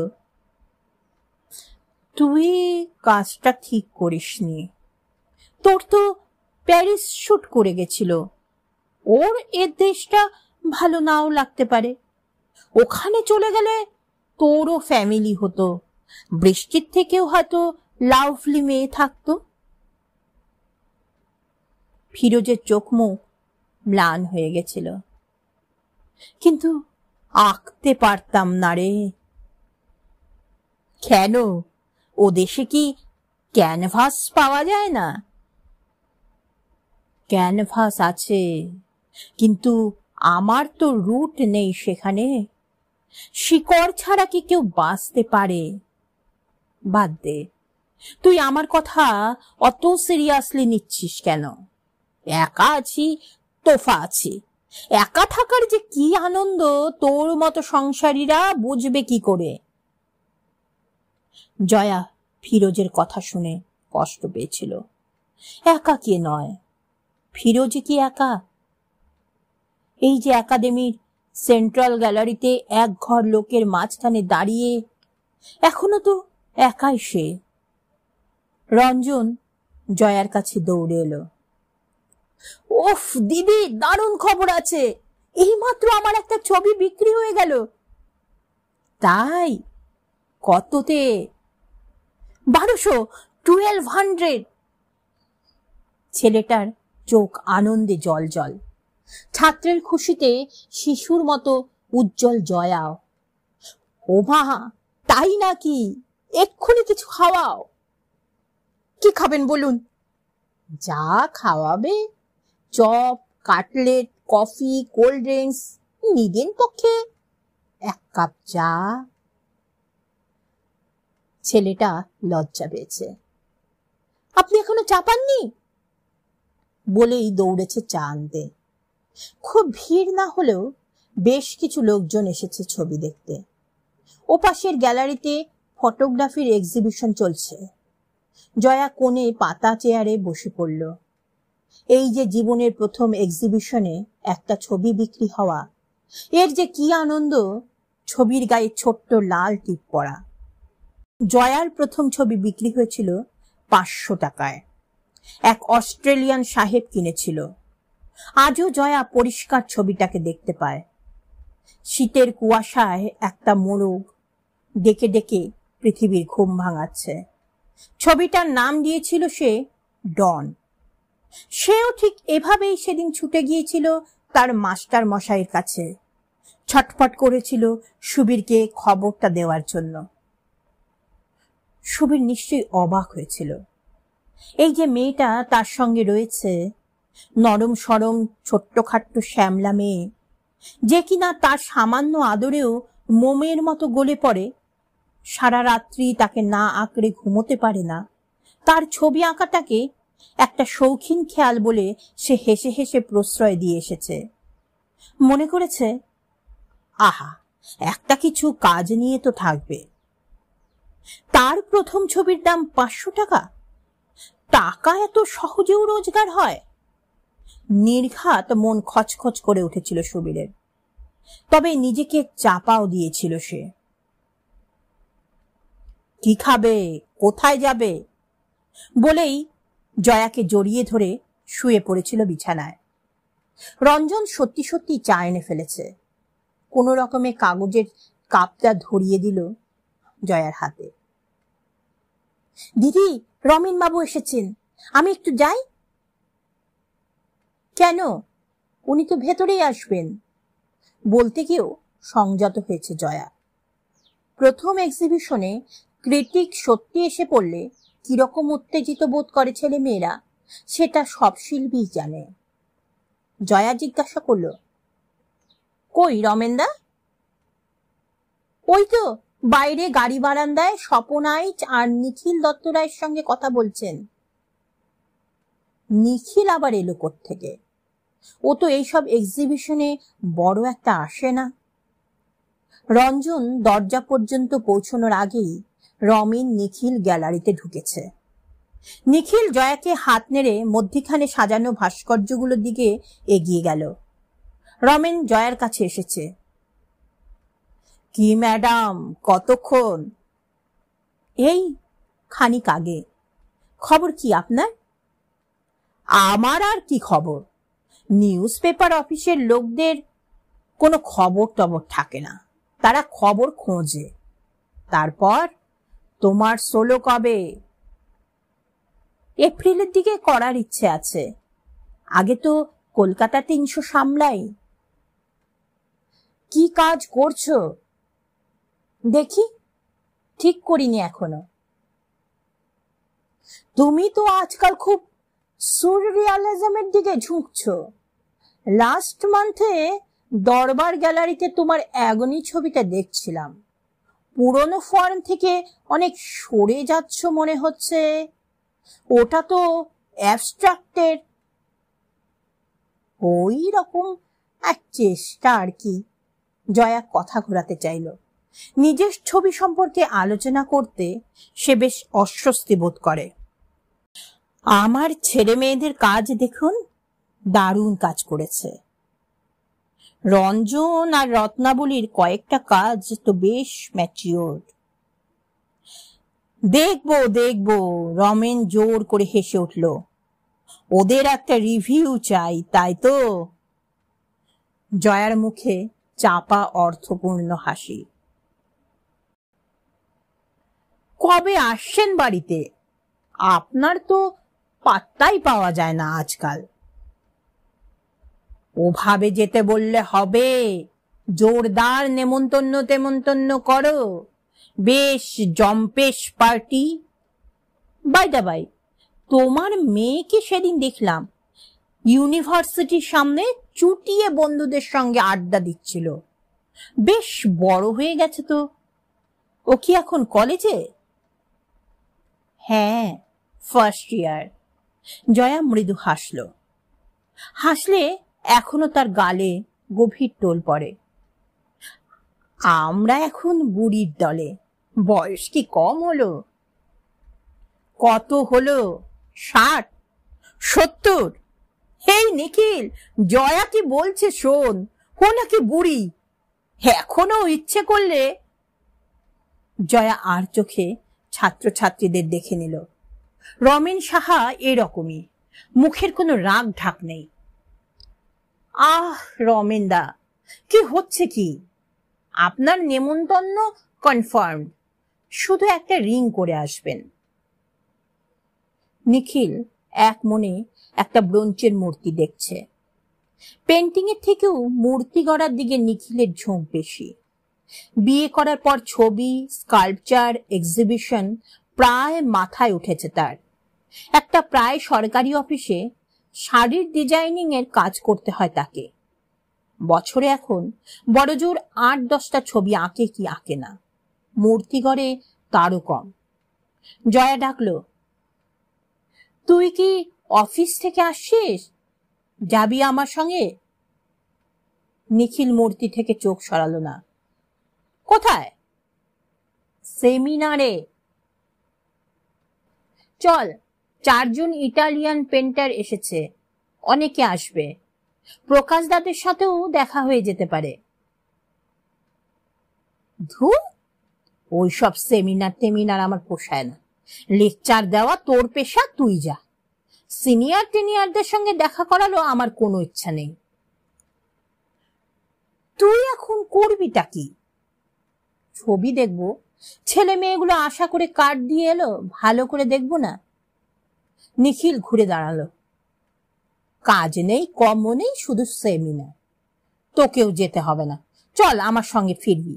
তুই কাজটা ঠিক করিসনি। তোর তো প্যারিস শুট করে গেছিল, ওর এ দেশটা ভালো নাও লাগতে পারে। ওখানে চলে গেলে তোরও ফ্যামিলি হতো, বৃষ্টির থেকেও হয়তো লাভলি মেয়ে থাকতো। ফিরোজের চোখ মুখ ম্লান হয়ে গেছিল। কিন্তু আঁকতে পারতাম না রে। কেন? ও দেশে কি ক্যানভাস পাওয়া যায় না? ক্যানভাস আছে, কিন্তু আমার তো রুট নেই সেখানে। শিকড় ছাড়া কি কেউ বাঁচতে পারে? বাদ দে, তুই আমার কথা অত সিরিয়াসলি নিচ্ছিস কেন? একা আছি, তোফা আছি। একা থাকার যে কি আনন্দ তোর মতো সংসারীরা বুঝবে কি করে? জয়া ফিরোজের কথা শুনে কষ্ট পেয়েছিল। একা কে নয়, ফিরোজ কি একা? এই যে একাডেমির সেন্ট্রাল গ্যালারিতে এক ঘর লোকের মাঝখানে দাঁড়িয়ে, এখনো তো একাই সে। রঞ্জন জয়ার কাছে দৌড়ে এলো। ওফ দিদি, দারুণ খবর আছে, এইমাত্র আমার একটা ছবি বিক্রি হয়ে গেল। তাই? কততে? 1200, 1200। ছেলেটার চোখ আনন্দে জল জল। ছাত্রের খুশিতে শিশুর মতো উজ্জ্বল জয়া। ও মা, তাই নাকি? এক্ষুনি কিছু খাওয়াও। কি খাবেন বলুন? যা খাওয়াবে, chop, cutlet, coffee, cold drinks, নিদেন পক্ষে 1 কাপ চা। ছেলেটা লজ্জা পেয়েছে। আপনি এখনো চা পাননি? বলেই দৌড়েছে চা আনতে। খুব ভিড় না হলেও বেশ কিছু লোকজন এসেছে ছবি দেখতে। ওপাশের গ্যালারিতে ফটোগ্রাফির এক্সিবিশন চলছে। জয়া কোণে পাতা চেয়ারে বসে পড়ল। এই যে জীবনের প্রথম এক্সিবিশনে একটা ছবি বিক্রি হওয়া, এর যে কি আনন্দ! ছবির গায়ে ছোট্ট লাল টিপ পড়া। জয়ার প্রথম ছবি বিক্রি হয়েছিল 500 টাকায়। এক অস্ট্রেলিয়ান সাহেব কিনেছিল। আজও জয়া পরিষ্কার ছবিটাকে দেখতে পায়। শীতের কুয়াশায় একটা মোরগ ডেকে ডেকে পৃথিবীর ঘুম ভাঙাচ্ছে। ছবিটার নাম দিয়েছিল সে ডন। সেও ঠিক এভাবেই সেদিন ছুটে গিয়েছিল তার মাস্টার মশাইয়ের কাছে। ছটফট করেছিল সুবীরকে খবরটা দেওয়ার জন্য। সুবীর নিশ্চয়ই অবাক হয়েছিল। এই যে মেয়েটা তার সঙ্গে রয়েছে, নরম সরম ছোট্টখাট্ট শ্যামলা মেয়ে, যে কিনা তার সামান্য আদরেও মোমের মতো গলে পড়ে, সারা রাত্রি তাকে না আঁকড়ে ঘুমোতে পারে না, তার ছবি আঁকাটাকে একটা শৌখিন খেয়াল বলে সে হেসে হেসে প্রশ্রয় দিয়ে এসেছে। মনে করেছে, আহা, একটা কিছু কাজ নিয়ে তো থাকবে। তার প্রথম ছবির দাম 500 টাকা। টাকা এত সহজেও রোজগার হয়? নির্ঘাত মন খচখচ করে উঠেছিল সুবীরের। তবে নিজেকে চাপাও দিয়েছিল সে। কি খাবে, কোথায় যাবে বলেই জয়াকে জড়িয়ে ধরে শুয়ে পড়েছিল বিছানায়। রঞ্জন সত্যি সত্যি চা এনে ফেলেছে। কোনো রকমে কাগজের কাপটা ধরিয়ে দিল জয়ার হাতে। দিদি, রমেন বাবু এসেছেন, আমি একটু যাই। কেন? উনি তো ভেতরেই আসবেন বলতে গিয়েও সংযত হয়েছে জয়া। প্রথম এক্সিবিশনে ক্রিটিক সত্যি এসে পড়লে কিরকম উত্তেজিত বোধ করে ছেলে মেয়েরা, সেটা সব শিল্পী জানে। জয়া জিজ্ঞাসা করল, কই রমেনদা? ওই তো বাইরে গাড়ি বারান্দায় স্বপন আইচ আর নিখিল দত্ত রায়ের সঙ্গে কথা বলছেন। নিখিল আবার এলো কোত্থেকে? ও তো এইসব এক্সিবিশনে বড় একটা আসে না। রঞ্জন দরজা পর্যন্ত পৌঁছানোর আগেই রমেন নিখিল গ্যালারিতে ঢুকেছে। নিখিল জয়াকে হাত নেড়ে মধ্যিখানে সাজানো ভাস্কর্যগুলোর দিকে এগিয়ে গেল। রমেন জয়ার কাছে এসেছে। কি ম্যাডাম, কতক্ষণ? এই খানিক আগে। খবর কি আপনার? আমার আর কি খবর? নিউজ পেপার অফিসের লোকদের কোনো খবর টবর থাকে না, তারা খবর খোঁজে। তারপর তোমার সোলো কবে? এপ্রিলের দিকে করার ইচ্ছে আছে। আগে তো কলকাতা 300 সামলাই। কি কাজ করছো? দেখি, ঠিক করিনি এখনো। তুমি তো আজকাল খুব সুররিয়ালিজমের দিকে ঝুঁকছো। লাস্ট মান্থে দরবার গ্যালারিতে তোমার অ্যাগনি ছবিটা দেখছিলাম। পুরনো ফর্ম থেকে অনেক সরে যাচ্ছ মনে হচ্ছে। ওটা তো অ্যাবস্ট্রাক্টের। ওই রকম এক চেষ্টা আর কি। জয়া কথা ঘোরাতে চাইল। নিজের ছবি সম্পর্কে আলোচনা করতে সে বেশ অস্বস্তি বোধ করে। আমার ছেলে মেয়েদের কাজ দেখুন, দারুণ কাজ করেছে। রঞ্জন আর রত্নাবলীর কয়েকটা কাজ তো বেশ ম্যাচিওর। দেখবো দেখবো, রমেন জোর করে হেসে উঠল। ওদের একটা রিভিউ চাই, তাই তো? জয়ার মুখে চাপা অর্থপূর্ণ হাসি। কবে আসছেন বাড়িতে? আপনার তো পাত্তাই পাওয়া যায় না আজকাল। ওভাবে যেতে বললে হবে, জোরদার নেমন্তন্ন তেমন্তন্ন করো, বেশ জম্পেশ পার্টি। বাই দা বাই, তোমার মেয়েকে সেদিন দেখলাম ইউনিভার্সিটির সামনে চুটিয়ে বন্ধুদের সঙ্গে আড্ডা দিচ্ছিল। বেশ বড় হয়ে গেছে তো। ও কি এখন কলেজে? হ্যাঁ, ফার্স্ট ইয়ার। জয়া মৃদু হাসল। হাসলে এখনো তার গালে গভীর টোল পড়ে। আমরা এখন বুড়ির দলে। বয়স কি কম হলো? কত হলো? 60, 70? এই নিখিল, জয়া কি বলছে শোন, ও নাকি বুড়ি। এখনো ইচ্ছে করলে। জয়া আর চোখে ছাত্রছাত্রীদের দেখে নিল। রমেন সাহা এরকমই, মুখের কোনো রাগ ঢাক নেই। আহ রমেন দা, কি হচ্ছে কি? আপনার নেমন্তন্ন কনফার্ম, শুধু একটা রিং করে আসবেন। নিখিল এক মনে একটা ব্রোঞ্চের মূর্তি দেখছে। পেন্টিং এর থেকেও মূর্তি গড়ার দিকে নিখিলের ঝোঁক বেশি। বিয়ে করার পর ছবি, স্কাল্পচার, এক্সিবিশন প্রায় মাথায় উঠেছে তার। একটা প্রায় সরকারি অফিসে শাড়ির ডিজাইনিং এর কাজ করতে হয় তাকে। বছরে এখন বড়জোর 8-10টা ছবি আঁকে কি আঁকে না, মূর্তি গড়ে তারও কম। জয়া ডাকলো, তুই কি অফিস থেকে আসছিস? যাবি আমার সঙ্গে? নিখিল মূর্তি থেকে চোখ সরালো না। কোথায়? সেমিনারে। চল, 4 জন ইটালিয়ান পেন্টার এসেছে, অনেকে আসবে। প্রকাশ দাদের সাথেও দেখা হয়ে যেতে পারে। ধুর, ওইসব সেমিনার আমার পোষায় না। লেকচার দেওয়া তোর পেশা, তুই যা। সিনিয়র টিনিয়রদের সঙ্গে দেখা করালো আমার কোনো ইচ্ছা নেই। তুই এখন করবিটা কি? ছবি দেখবো। ছেলে মেয়েগুলো আশা করে কার্ড দিয়ে এলো, ভালো করে দেখবো না? নিখিল ঘুরে দাঁড়ালো। কাজ নেই, কর্ম নেই, শুধু সেমিনার। তোকেও যেতে হবে না, চল আমার সঙ্গে ফিরবি।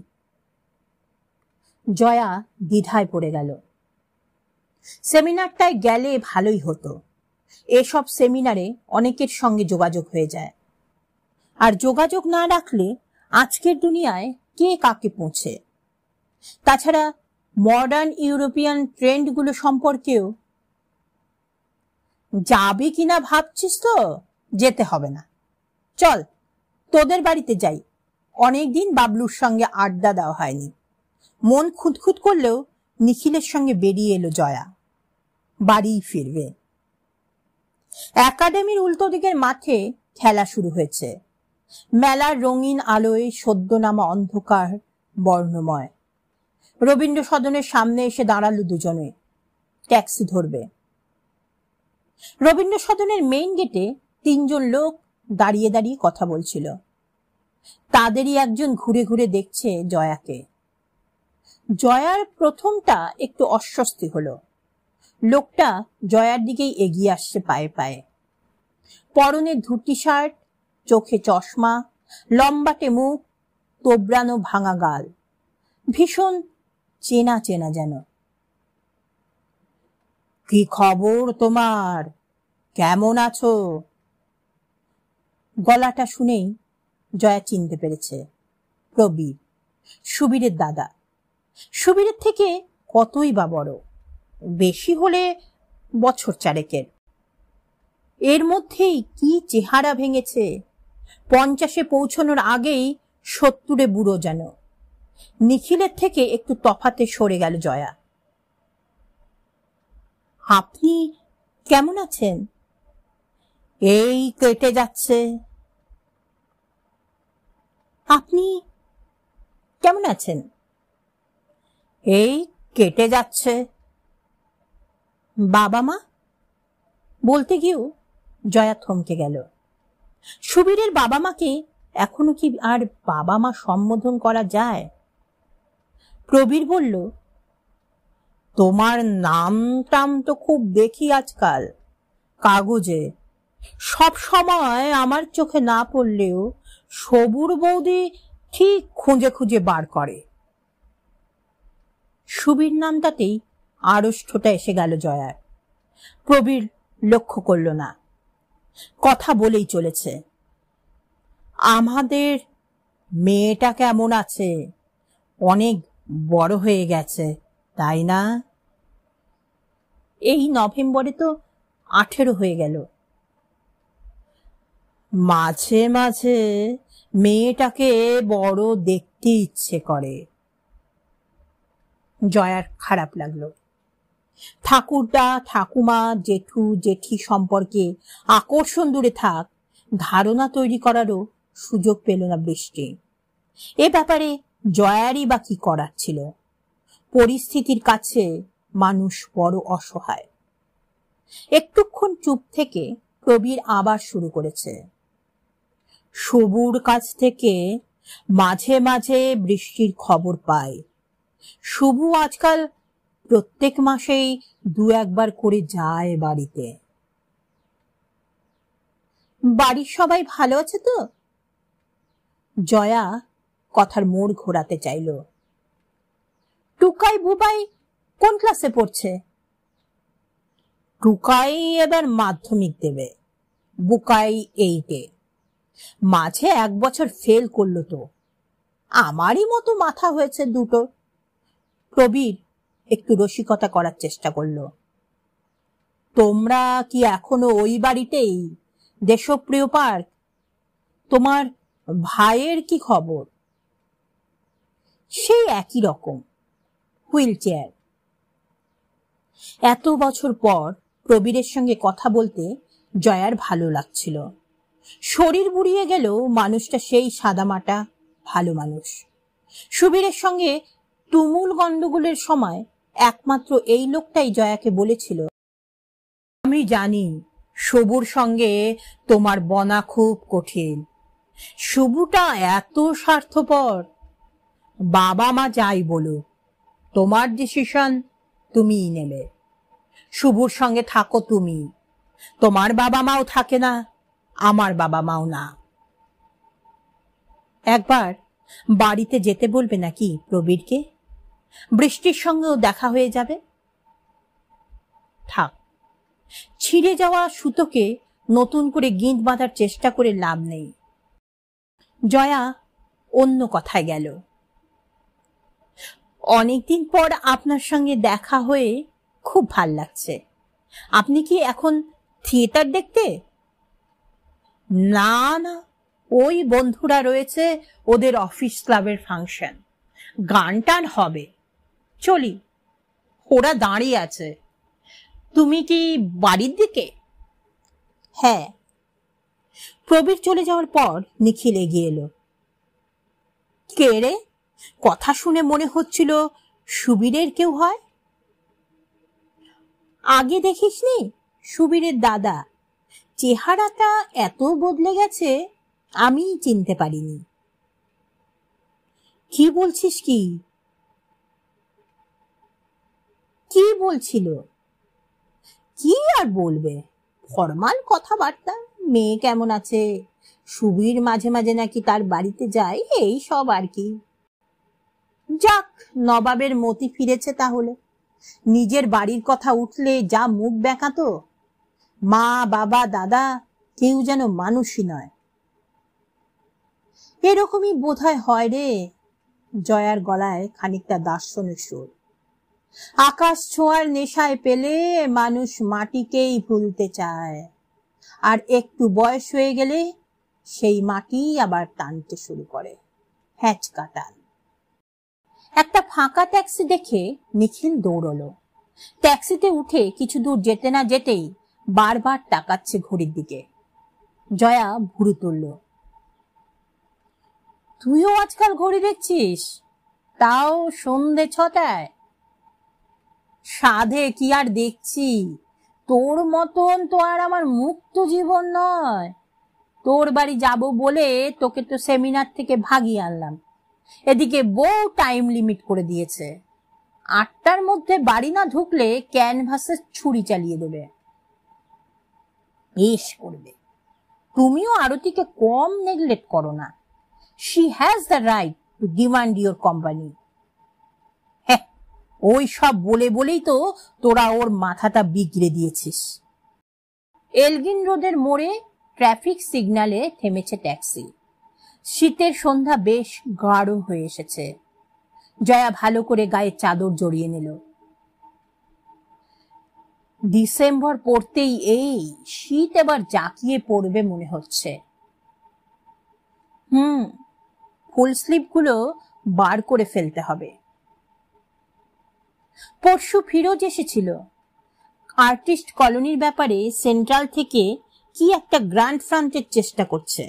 জয়া দ্বিধায় পড়ে গেল। সেমিনারটায় গেলে ভালোই হতো। এসব সেমিনারে অনেকের সঙ্গে যোগাযোগ হয়ে যায়, আর যোগাযোগ না রাখলে আজকের দুনিয়ায় কে কাকে পৌঁছে। তাছাড়া মডার্ন ইউরোপিয়ান ট্রেন্ডগুলো সম্পর্কেও। যাবি কিনা ভাবছিস তো? যেতে হবে না, চল তোদের বাড়িতে যাই। অনেকদিন বাবলুর সঙ্গে আড্ডা দেওয়া হয়নি। মন খুঁতখুত করলেও নিখিলের সঙ্গে বেরিয়ে এলো জয়া। বাড়ি ফিরবে। একাডেমির উল্টো দিকের মাঠে খেলা শুরু হয়েছে। মেলার রঙিন আলোয় সদ্য নামা অন্ধকার বর্ণময়। রবীন্দ্র সদনের সামনে এসে দাঁড়ালো দুজনে। ট্যাক্সি ধরবে। রবীন্দ্র সদনের মেইন গেটে 3 জন লোক দাঁড়িয়ে দাঁড়িয়ে কথা বলছিল। তাদেরই একজন ঘুরে ঘুরে দেখছে জয়াকে। জয়ার প্রথমটা একটু অস্বস্তি হলো। লোকটা জয়ার দিকেই এগিয়ে আসছে পায়ে পায়ে। পরনে ধুতি শার্ট, চোখে চশমা, লম্বাটে মুখ, তোবড়ানো ভাঙা গাল, ভীষণ চেনা চেনা যেন। কি খবর তোমার? কেমন আছো? গলাটা শুনেই জয়া চিনতে পেরেছে প্রবীর, সুবীরের দাদা। সুবীরের থেকে কতই বা বড়, বেশি হলে বছর 4-এর। এর মধ্যেই কি চেহারা ভেঙেছে! 50-এ পৌঁছানোর আগেই 70-এ বুড়ো যেন। নিখিলের থেকে একটু তফাতে সরে গেল জয়া। আপনি কেমন আছেন? এই কেটে যাচ্ছে। আপনি কেমন আছেন? এই কেটে যাচ্ছে। বাবা মা বলতে গিয়েও জয়া থমকে গেল। সুবীরের বাবা মাকে এখনো কি আর বাবা মা সম্বোধন করা যায়? প্রবীর বলল, তোমার নাম টাম তো খুব দেখি আজকাল কাগজে। সব সময় আমার চোখে না পড়লেও সবুর বৌদি ঠিক খুঁজে খুঁজে বার করে। সুবীর নামটাতেই আড়ষ্ঠটা এসে গেল জয়ার। প্রবীর লক্ষ্য করল না, কথা বলেই চলেছে। আমাদের মেয়েটা কেমন আছে? অনেক বড় হয়ে গেছে, তাই না? এই নভেম্বরে তো 18 হয়ে গেল। মাঝে মাঝে মেয়েটাকে বড় দেখতে ইচ্ছে করে। জয়ার খারাপ লাগলো। ঠাকুরদা, ঠাকুমা, জেঠু, জেঠি সম্পর্কে আকর্ষণ দূরে থাক, ধারণা তৈরি করারও সুযোগ পেল না বৃষ্টি। এ ব্যাপারে জয়ারই বা কি করার ছিল? পরিস্থিতির কাছে মানুষ বড় অসহায়। একটুক্ষণ চুপ থেকে প্রবীর আবার শুরু করেছে। শুভুর কাছ থেকে মাঝে মাঝে বৃষ্টির খবর পায়। শুভু আজকাল প্রত্যেক মাসেই 2-1 করে যায় বাড়িতে। বাড়ির সবাই ভালো আছে তো? জয়া কথার মোড় ঘোরাতে চাইল। টুকাই বুবাই কোন ক্লাসে পড়ছে? টুকাই এবার মাধ্যমিক দেবে, বুকাই 8-এ। মাঝে 1 বছর ফেল করলো তো। আমারই মতো মাথা হয়েছে দুটো। প্রবীর একটু রসিকতা করার চেষ্টা করল। তোমরা কি এখনো ওই বাড়িতেই, দেশপ্রিয় পার্ক? তোমার ভাইয়ের কি খবর? সেই একই রকম, হুইল চেয়ার। এত বছর পর প্রবীরের সঙ্গে কথা বলতে জয়ার ভালো লাগছিল। শরীর বুড়িয়ে গেলেও মানুষটা সেই সাদামাটা ভালো মানুষ। সুবীরের সঙ্গে তুমুল গন্ডগোলের সময় একমাত্র এই লোকটাই জয়াকে বলেছিল, আমি জানি শুভুর সঙ্গে তোমার বনা খুব কঠিন। শুভুটা এত স্বার্থপর। বাবা মা যাই বলুক, তোমার ডিসিশন তুমিই নেবে। শুভুর সঙ্গে থাকো তুমি। তোমার বাবা মাও থাকে না, আমার বাবা মাও না। একবার বাড়িতে যেতে বলবে নাকি প্রবীরকে? বৃষ্টির সঙ্গেও দেখা হয়ে যাবে। থাক, ছিঁড়ে যাওয়া সুতোকে নতুন করে গিঁট বাঁধার চেষ্টা করে লাভ নেই। জয়া অন্য কথায় গেল। অনেকদিন পর আপনার সঙ্গে দেখা হয়ে খুব ভাল লাগছে। আপনি কি এখন থিয়েটার দেখতে? না না, ওই বন্ধুরা রয়েছে, ওদের অফিস ক্লাবের ফাংশন, গান টান হবে, চলি। ওরা দাঁড়িয়ে আছে। তুমি কি বাড়ির দিকে? হ্যাঁ। প্রবীর চলে যাওয়ার পর নিখিল এগিয়ে এলো। কে রে? কথা শুনে মনে হচ্ছিল সুবীরের কেউ হয়। আগে দেখিসনি? সুবীরের দাদা। চেহারাটা এত বদলে গেছে আমি চিনতে পারিনি। কি বলছিস? কি কি বলছিল? কি আর বলবে, ফরমাল কথাবার্তা। মেয়ে কেমন আছে, সুবীর মাঝে মাঝে নাকি তার বাড়িতে যায়, এই সব আর কি। যাক, নবাবের মতি ফিরেছে তাহলে। নিজের বাড়ির কথা উঠলে যা মুখ বেঁকাতো, মা বাবা দাদা কেউ যেন মানুষই নয়। এরকমই বোধহয় হয় রে। জয়ার গলায় খানিকটা দার্শনিক সুর। আকাশ ছোঁয়ার নেশায় পেলে মানুষ মাটিকেই ভুলতে চায়, আর একটু বয়স হয়ে গেলে সেই মাটি আবার টানতে শুরু করে, হ্যাঁচকা টান। একটা ফাঁকা ট্যাক্সি দেখে নিখিল দৌড়লো। ট্যাক্সিতে উঠে কিছু দূর যেতে না যেতেই বারবার তাকাচ্ছে ঘড়ির দিকে। জয়া ভুরু তুলল। তুইও আজকাল ঘড়ি দেখছিস? তাও সন্ধে 6টায়? সাধে কি আর দেখছি, তোর মতন তো আর আমার মুক্ত জীবন নয়। তোর বাড়ি যাব বলে তোকে তো সেমিনার থেকে ভাগিয়ে আনলাম। এদিকে বউ টাইম লিমিট করে দিয়েছে, 8টার মধ্যে বাড়ি না ঢুকলে ক্যানভাসের ছুরি চালিয়ে দেবে। বেশ করবে। তুমিও আরতিকে কম নেগলেক্ট করো না। She has the right two demand your company. হ্যাঁ, ওই সব বলে বলেই তো তোরা ওর মাথাটা বিগড়ে দিয়েছিস। এলগিন রোডের মোড়ে ট্রাফিক সিগন্যালে থেমেছে ট্যাক্সি। শীতের সন্ধ্যা বেশ গাঢ় হয়ে এসেছে। জয়া ভালো করে গায়ে চাদর জড়িয়ে নিল। ডিসেম্বর পড়তেই এই শীত এবার জাঁকিয়ে পড়বে মনে হচ্ছে। ফুল স্লিভ গুলো বার করে ফেলতে হবে। পরশু ফিরোজ এসেছিল। আর্টিস্ট কলোনির ব্যাপারে সেন্ট্রাল থেকে কি একটা গ্র্যান্ড ফ্রান্টের চেষ্টা করছে।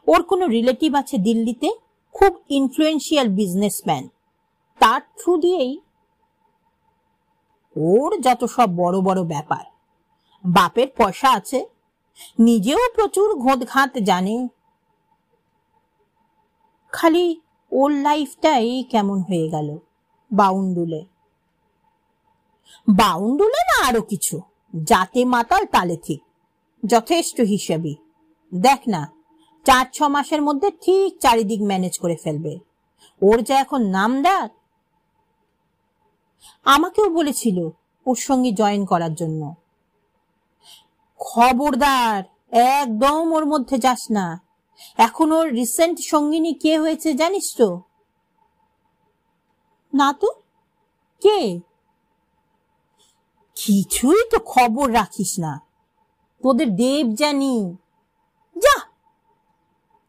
ওর কোনো রিলেটিভ আছে দিল্লিতে, খুব ইনফ্লুয়েন্সিয়াল বিজনেসম্যান। তার থ্রু দিয়েই ওর যত সব বড় বড় ব্যাপার। বাপের পয়সা আছে, নিজেও প্রচুর ঘোঁতঘাত জানে। খালি ওর লাইফটাই কেমন হয়ে গেল বাউন্ডুলে। বাউন্ডুলে না আরো কিছু, যাতে মাতাল তালে ঠিক, যথেষ্ট হিসেবি। দেখ না, 4-6 মাসের মধ্যে ঠিক চারিদিক ম্যানেজ করে ফেলবে। ওর যা এখন নাম ডাক। আমাকেও বলেছিল ওর সঙ্গে জয়েন করার জন্য। খবরদার, একদম ওর মধ্যে যাস না। এখন ওর রিসেন্ট সঙ্গিনী কে হয়েছে জানিস তো? না তো, কে? কিছুই তো খবর রাখিস না। তোদের দেবযানী। যা।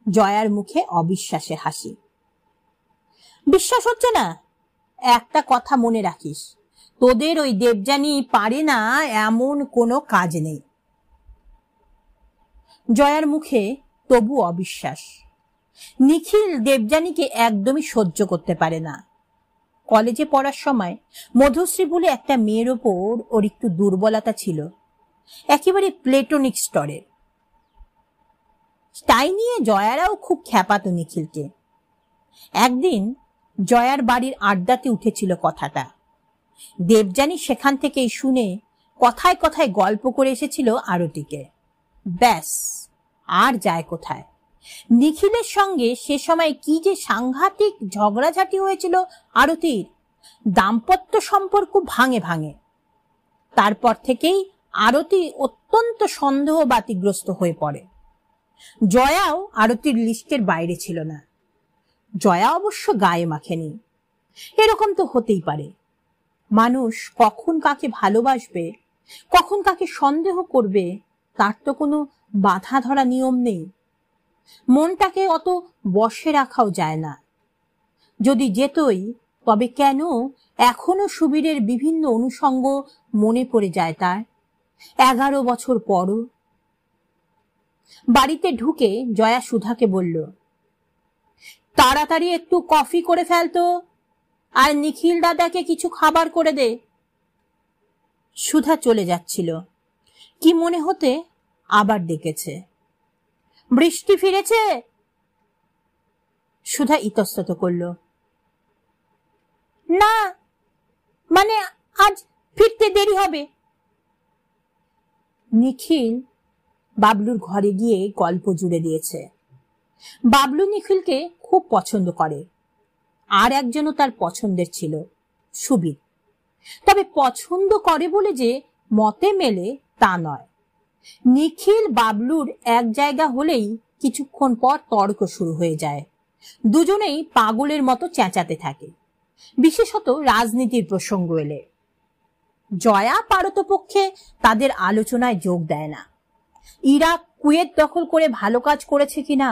জয়ার মুখে অবিশ্বাসের হাসি। বিশ্বাস হচ্ছে না? একটা কথা মনে রাখিস, তোদের ওই দেবযানী পারে না এমন কোনো কাজ নেই। জয়ার মুখে তবু অবিশ্বাস। নিখিল দেবযানীকে একদমই সহ্য করতে পারে না। কলেজে পড়ার সময় মধুশ্রী বলে একটা মেয়ের ওপর ওর একটু দুর্বলতা ছিল, একেবারে প্লেটোনিক স্তরের। তাই নিয়ে জয়ারাও খুব খ্যাপাতো নিখিলকে। একদিন জয়ার বাড়ির আড্ডাতে উঠেছিল কথাটা। দেবযানী সেখান থেকেই শুনে কথায় কথায় গল্প করে এসেছিল আরতিকে। ব্যাস, আর যায় কোথায়। নিখিলের সঙ্গে সে সময় কি যে সাংঘাতিক ঝগড়াঝাটি হয়েছিল আরতির, দাম্পত্য সম্পর্ক ভাঙে ভাঙে। তারপর থেকেই আরতি অত্যন্ত সন্দেহ বাতিগ্রস্ত হয়ে পড়ে। জয়াও আরতির লিস্টের বাইরে ছিল না। জয়া অবশ্য গায়ে মাখেনি। এরকম তো হতেই পারে। মানুষ কখন কাকে ভালোবাসবে, কখন কাকে সন্দেহ করবে, তার তো কোনো বাধা ধরা নিয়ম নেই। মনটাকে অত বশে রাখাও যায় না। যদি যেতই, তবে কেন এখনো সুবীরের বিভিন্ন অনুষঙ্গ মনে পড়ে যায় তার 11 বছর পরও। বাড়িতে ঢুকে জয়া সুধাকে বলল, তাড়াতাড়ি একটু কফি করে ফেলতো, আর নিখিল দাদাকে কিছু খাবার করে দে। সুধা চলে যাচ্ছিল, কি মনে হতে আবার ডেকেছে, বৃষ্টি ফিরেছে? সুধা ইতস্তত করল, না, মানে আজ ফিরতে দেরি হবে। নিখিল বাবলুর ঘরে গিয়ে গল্প জুড়ে দিয়েছে। বাবলু নিখিলকে খুব পছন্দ করে। আর একজনও তার পছন্দের ছিল, সুবীর। তবে পছন্দ করে বলে যে মতে মেলে তা নয়। নিখিল বাবলুর এক জায়গা হলেই কিছুক্ষণ পর তর্ক শুরু হয়ে যায়। দুজনেই পাগলের মতো চেঁচাতে থাকে, বিশেষত রাজনীতির প্রসঙ্গ এলে। জয়া পারতপক্ষে তাদের আলোচনায় যোগ দেয় না। ইরাক কুয়েত দখল করে ভালো কাজ করেছে কিনা,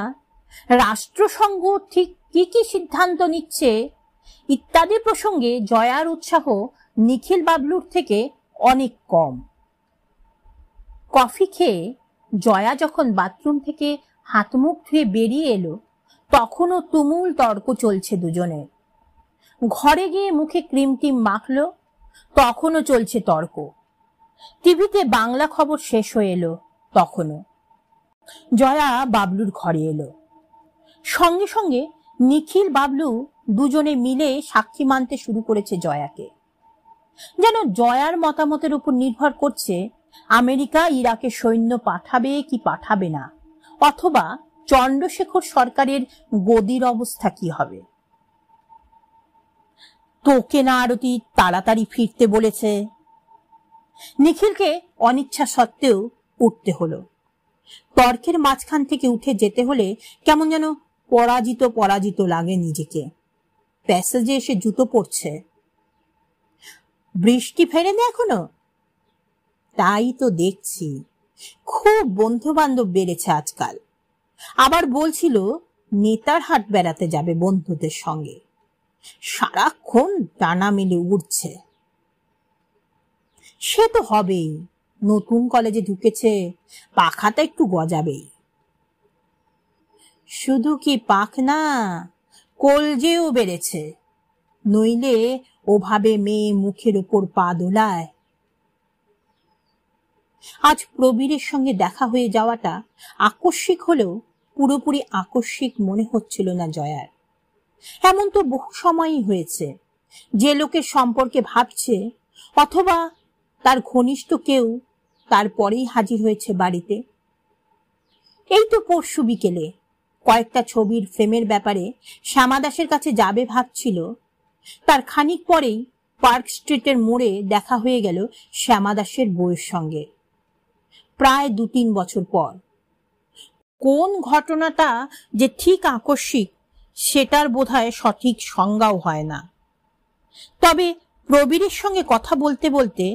রাষ্ট্রসংঘ ঠিক কি কি সিদ্ধান্ত নিচ্ছে ইত্যাদি প্রসঙ্গে জয়ার উৎসাহ নিখিল বাবলুর থেকে অনেক কম। কফি খেয়ে জয়া যখন বাথরুম থেকে হাত মুখ ধুয়ে বেরিয়ে এলো, তখনও তুমুল তর্ক চলছে দুজনের। ঘরে গিয়ে মুখে ক্রিম টিম মাখলো, তখনও চলছে তর্ক। টিভিতে বাংলা খবর শেষ হয়ে এলো, তখনও। জয়া বাবলুর ঘরে এলো। সঙ্গে সঙ্গে নিখিল বাবলু দুজনে মিলে সাক্ষী মানতে শুরু করেছে জয়াকে। যেন জয়ার মতামতের উপর নির্ভর করছে আমেরিকা ইরাকে সৈন্য পাঠাবে কি পাঠাবে না, অথবা চন্দ্রশেখর সরকারের গদির অবস্থা কি হবে। তোকে না আরতি তাড়াতাড়ি ফিরতে বলেছে। নিখিলকে অনিচ্ছা সত্ত্বেও উঠতে হলো। তর্কের মাঝখান থেকে উঠে যেতে হলে কেমন যেন পরাজিত পরাজিত লাগে নিজেকে। প্যাসেজে এসে জুতো পড়ছে। বৃষ্টি ফেরেনি এখনো? তাই তো দেখছি, খুব বন্ধু বান্ধব বেড়েছে আজকাল। আবার বলছিল নেতারহাট বেড়াতে যাবে বন্ধুদের সঙ্গে। সারাক্ষণ টানা মিলে উঠছে। সে তো হবেই, নতুন কলেজে ঢুকেছে, পাখাটা একটু গজাবেই। শুধু কি পাখ না, কলজেও বেড়েছে। নইলে ওভাবে মেয়ে মুখের ওপর পা দোলায়। আজ প্রবীরের সঙ্গে দেখা হয়ে যাওয়াটা আকস্মিক হলেও পুরোপুরি আকস্মিক মনে হচ্ছিল না জয়ার। এমন তো বহু সময়ই হয়েছে, যে লোকের সম্পর্কে ভাবছে অথবা তার ঘনিষ্ঠ কেউ তারপরেই হাজির হয়েছে বাড়িতে। এই তো পরশু বিকেলে কয়েকটা ছবির ফ্রেমের ব্যাপারে শ্যামাদাসের কাছে যাবে ভাবছিল, তার খানিক পরেই পার্ক স্ট্রিটের মোড়ে দেখা হয়ে গেল শ্যামাদাসের বউয়ের সঙ্গে, প্রায় 2-3 বছর পর। কোন ঘটনাটা যে ঠিক আকস্মিক সেটার বোধহয় সঠিক সংজ্ঞাও হয় না। তবে প্রবীরের সঙ্গে কথা বলতে বলতে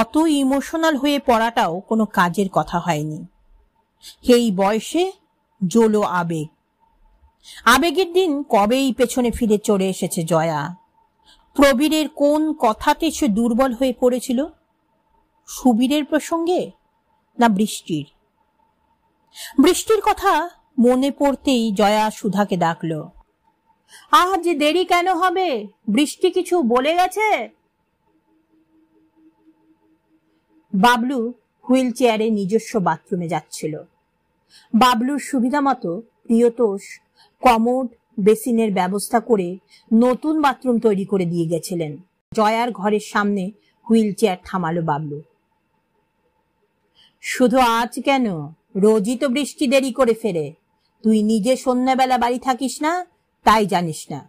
অত ইমোশনাল হয়ে পড়াটাও কোনো কাজের কথা হয়নি। এই বয়সে জোলো আবেগ, আবেগের দিন কবেই পেছনে ফিরে চলে এসেছে জয়া। প্রবীরের কোন কথাতে সে দুর্বল হয়ে পড়েছিল? সুবীরের প্রসঙ্গে না বৃষ্টির? বৃষ্টির কথা মনে পড়তেই জয়া সুধাকে ডাকল। আজ দেরি কেন হবে? বৃষ্টি কিছু বলে গেছে? বাবলু হুইল চেয়ারে নিজস্ব বাথরুমে যাচ্ছিল। বাবলুর সুবিধা মতো প্রিয়তোষ কমোড বেসিনের ব্যবস্থা করে নতুন বাথরুম তৈরি করে দিয়ে গেছিলেন। জয়ার ঘরের সামনে হুইল চেয়ার থামালো বাবলু। শুধু আজ কেন, রোজই তো বৃষ্টি দেরি করে ফেরে। তুই নিজে সন্ধ্যাবেলা বাড়ি থাকিস না, তাই জানিস না।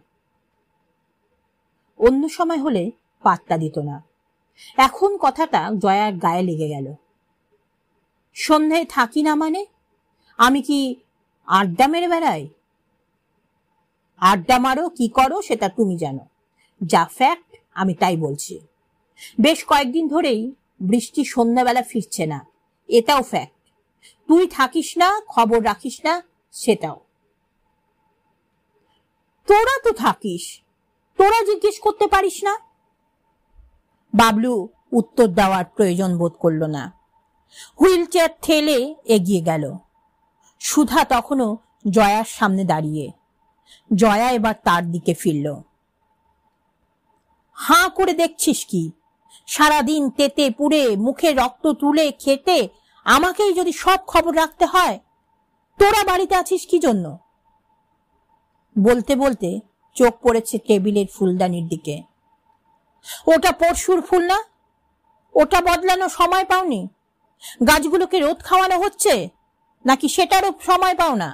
অন্য সময় হলে পাত্তা দিত না, এখন কথাটা জয়ার গায়ে লেগে গেল। সন্ধ্যায় থাকি না মানে? আমি কি আড্ডা মেরে বেড়াই? আড্ডা মারো কি করো সেটা তুমি জানো, যা ফ্যাক্ট আমি তাই বলছি। বেশ কয়েকদিন ধরেই বৃষ্টি সন্ধ্যাবেলা ফিরছে না, এটাও ফ্যাক্ট। তুই থাকিস না, খবর রাখিস না, সেটাও। তোরা তো থাকিস, তোরা জিজ্ঞেস করতে পারিস না? বাবলু উত্তর দেওয়ার প্রয়োজন বোধ করল না, হুইল চেয়ার ঠেলে এগিয়ে গেল। সুধা তখনও জয়ার সামনে দাঁড়িয়ে। জয়া এবার তার দিকে ফিরল। হাঁ করে দেখছিস কি? সারাদিন তেতে পুড়ে মুখে রক্ত তুলে খেতে আমাকেই যদি সব খবর রাখতে হয়, তোরা বাড়িতে আছিস কি জন্য? বলতে বলতে চোখ পড়েছে টেবিলের ফুলদানির দিকে। ওটা পরশুর ফুল না? ওটা বদলানো সময় পাওনি? গাছগুলোকে রোদ খাওয়ানো হচ্ছে নাকি সেটারও সময় পাও না?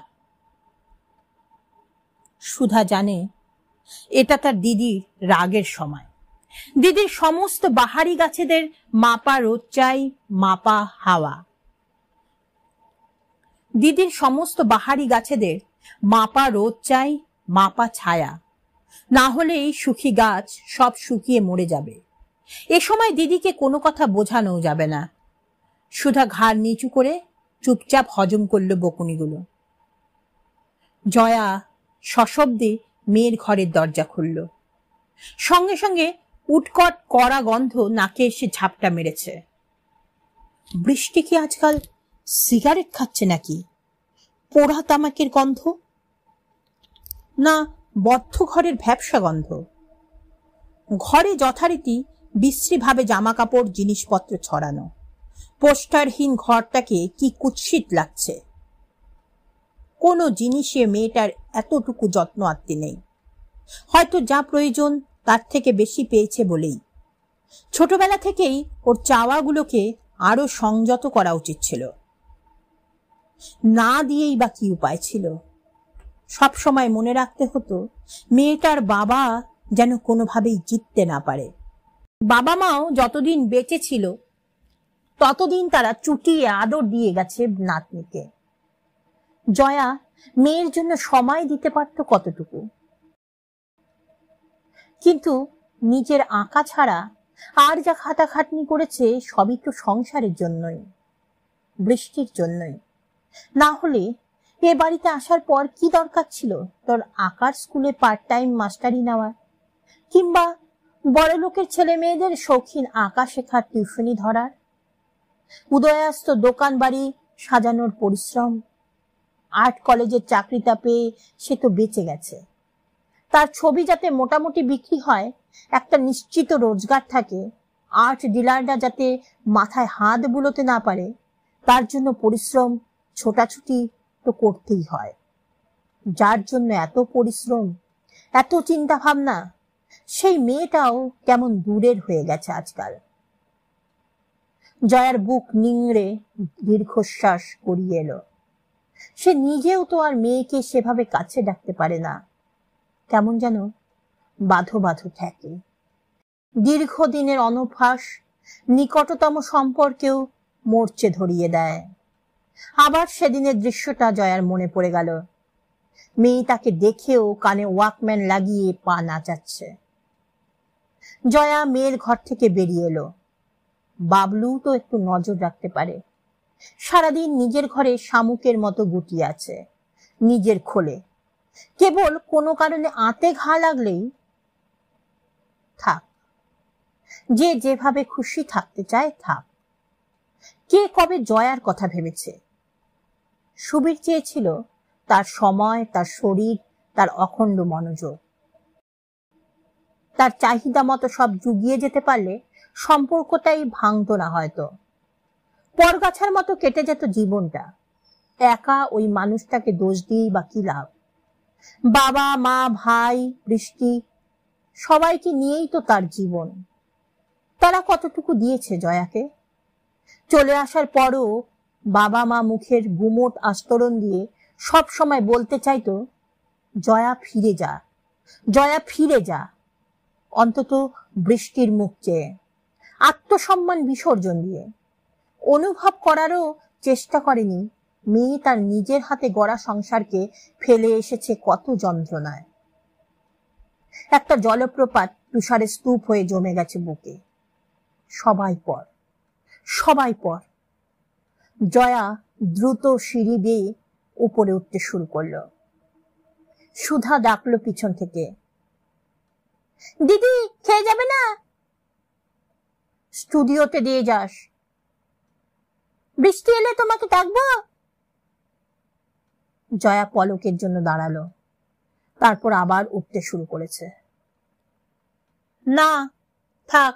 সুধা জানে এটা তার দিদির রাগের সময়। দিদির সমস্ত বাহারি গাছেদের মাপা রোদ চাই, মাপা হাওয়া। দিদির সমস্ত বাহারি গাছেদের মাপা রোদ চাই, মাপা ছায়া, না হলে এই সুখী গাছ সব শুকিয়ে মরে যাবে। এ সময় দিদিকে কোনো কথা বোঝানো যাবে না। সুধা ঘাড় নিচু করে চুপচাপ হজম করল বকুনিগুলো। জয়া সশব্দে মেয়ের ঘরের দরজা খুলল। সঙ্গে সঙ্গে উৎকট কড়া গন্ধ নাকে এসে ঝাপটা মেরেছে। বৃষ্টি কি আজকাল সিগারেট খাচ্ছে নাকি? পোড়া তামাকের গন্ধ না বদ্ধ ঘরের ভ্যাপসা গন্ধ? ঘরে যথারীতি বিশ্রীভাবে জামা কাপড় জিনিসপত্র ছড়ানো। পোস্টারহীন ঘরটাকে কি কুৎসিত লাগছে। কোনো জিনিসে মেয়েটার এতটুকু যত্ন আত্মি নেই। হয়তো যা প্রয়োজন তার থেকে বেশি পেয়েছে বলেই। ছোটবেলা থেকেই ওর চাওয়াগুলোকে আরো সংযত করা উচিত ছিল। না দিয়েই বা কি উপায় ছিল? সব সময় মনে রাখতে হতো মেয়েটার বাবা যেন কোনোভাবেই জিততে না পারে। বাবা মাও যতদিন বেঁচে ছিল ততদিন তারা চুটিয়ে আদর দিয়ে গেছে নাতনিকে। জয়া মেয়ের জন্য সময় দিতে পারত কতটুকু? কিন্তু নিজের আঁকা ছাড়া আর যা খাটাখাটনি করেছে সবই তো সংসারের জন্যই, বৃষ্টির জন্যই। না হলে এ বাড়িতে আসার পর কি দরকার ছিল তোর আঁকার স্কুলে পার্ট টাইম মাস্টারি নেওয়ার, কিংবা বড় লোকের ছেলে মেয়েদের শৌখিন আঁকা শেখার টিউশনি ধরার? উদয়াস্ত দোকান বাড়ি সাজানোর পরিশ্রম, আর্ট কলেজের চাকরিটা পেয়ে সে তো বেঁচে গেছে। তার ছবি যাতে মোটামুটি বিক্রি হয় একটা নিশ্চিত রোজগার থাকে, আর্ট ডিলাররা যাতে মাথায় হাত বুলোতে না পারে, তার জন্য পরিশ্রম ছোটাছুটি তো করতেই হয়। যার জন্য এত পরিশ্রম, এত চিন্তা ভাবনা, সেই মেয়েটাও কেমন দূরের হয়ে গেছে আজকাল। জয়ার বুক নিংড়ে দীর্ঘশ্বাস করিয়ে এলো। সে নিজেও তো আর মেয়েকে সেভাবে কাছে ডাকতে পারে না, কেমন যেন বাঁধো বাঁধো ঠেকে। দীর্ঘদিনের অনভ্যাস নিকটতম সম্পর্কেও মরচে ধরিয়ে দেয়। আবার সেদিনের দৃশ্যটা জয়ার মনে পড়ে গেল। মেয়ে তাকে দেখেও কানে ওয়াকম্যান লাগিয়ে পা নাচাচ্ছে। জয়া মেয়ের ঘর থেকে বেরিয়ে এলো। বাবলু তো একটু নজর রাখতে পারে। সারাদিন নিজের ঘরে শামুকের মতো গুটিয়ে আছে, নিজের খোলে। কেবল কোনো কারণে আঁতে ঘা লাগলেই থাক, যে যেভাবে খুশি থাকতে চায় থাক। কে কবে জয়ার কথা ভেবেছে? সুবীর চেয়েছিল তার সময়, তার শরীর, তার অখণ্ড মনোযোগ। তার চাহিদা মতো সব জুগিয়ে যেতে পারলে সম্পর্কটাই ভাঙতো না হয়তো। পরগাছার মতো কেটে যেত জীবনটা। একা ওই মানুষটাকে দোষ দিয়েই বা কি লাভ? বাবা মা ভাই বৃষ্টি সবাইকে নিয়েই তো তার জীবন। তারা কতটুকু দিয়েছে জয়াকে? চলে আসার পরও বাবা মা মুখের গুমোট আস্তরণ দিয়ে সব সময় বলতে চাইতো, জয়া ফিরে যা, জয়া ফিরে যা। অন্তত বৃষ্টির মুখ চেয়ে, আত্মসম্মান বিসর্জন দিয়ে। অনুভব করারও চেষ্টা করেনি মেয়ে তার নিজের হাতে গড়া সংসারকে ফেলে এসেছে কত যন্ত্রণায়। একটা জলপ্রপাত তুষারে স্তূপ হয়ে জমে গেছে বুকে। সবাই পর, সবাই পর। জয়া দ্রুত সিঁড়ি বেয়ে উপরে উঠতে শুরু করলো। সুধা ডাকলো পিছন থেকে, দিদি খেয়ে যাবে না? স্টুডিওতে দিয়ে যাস। বৃষ্টি এলে তোমাকে ডাকবো? জয়া পলকের জন্য দাঁড়ালো, তারপর আবার উঠতে শুরু করেছে। না থাক,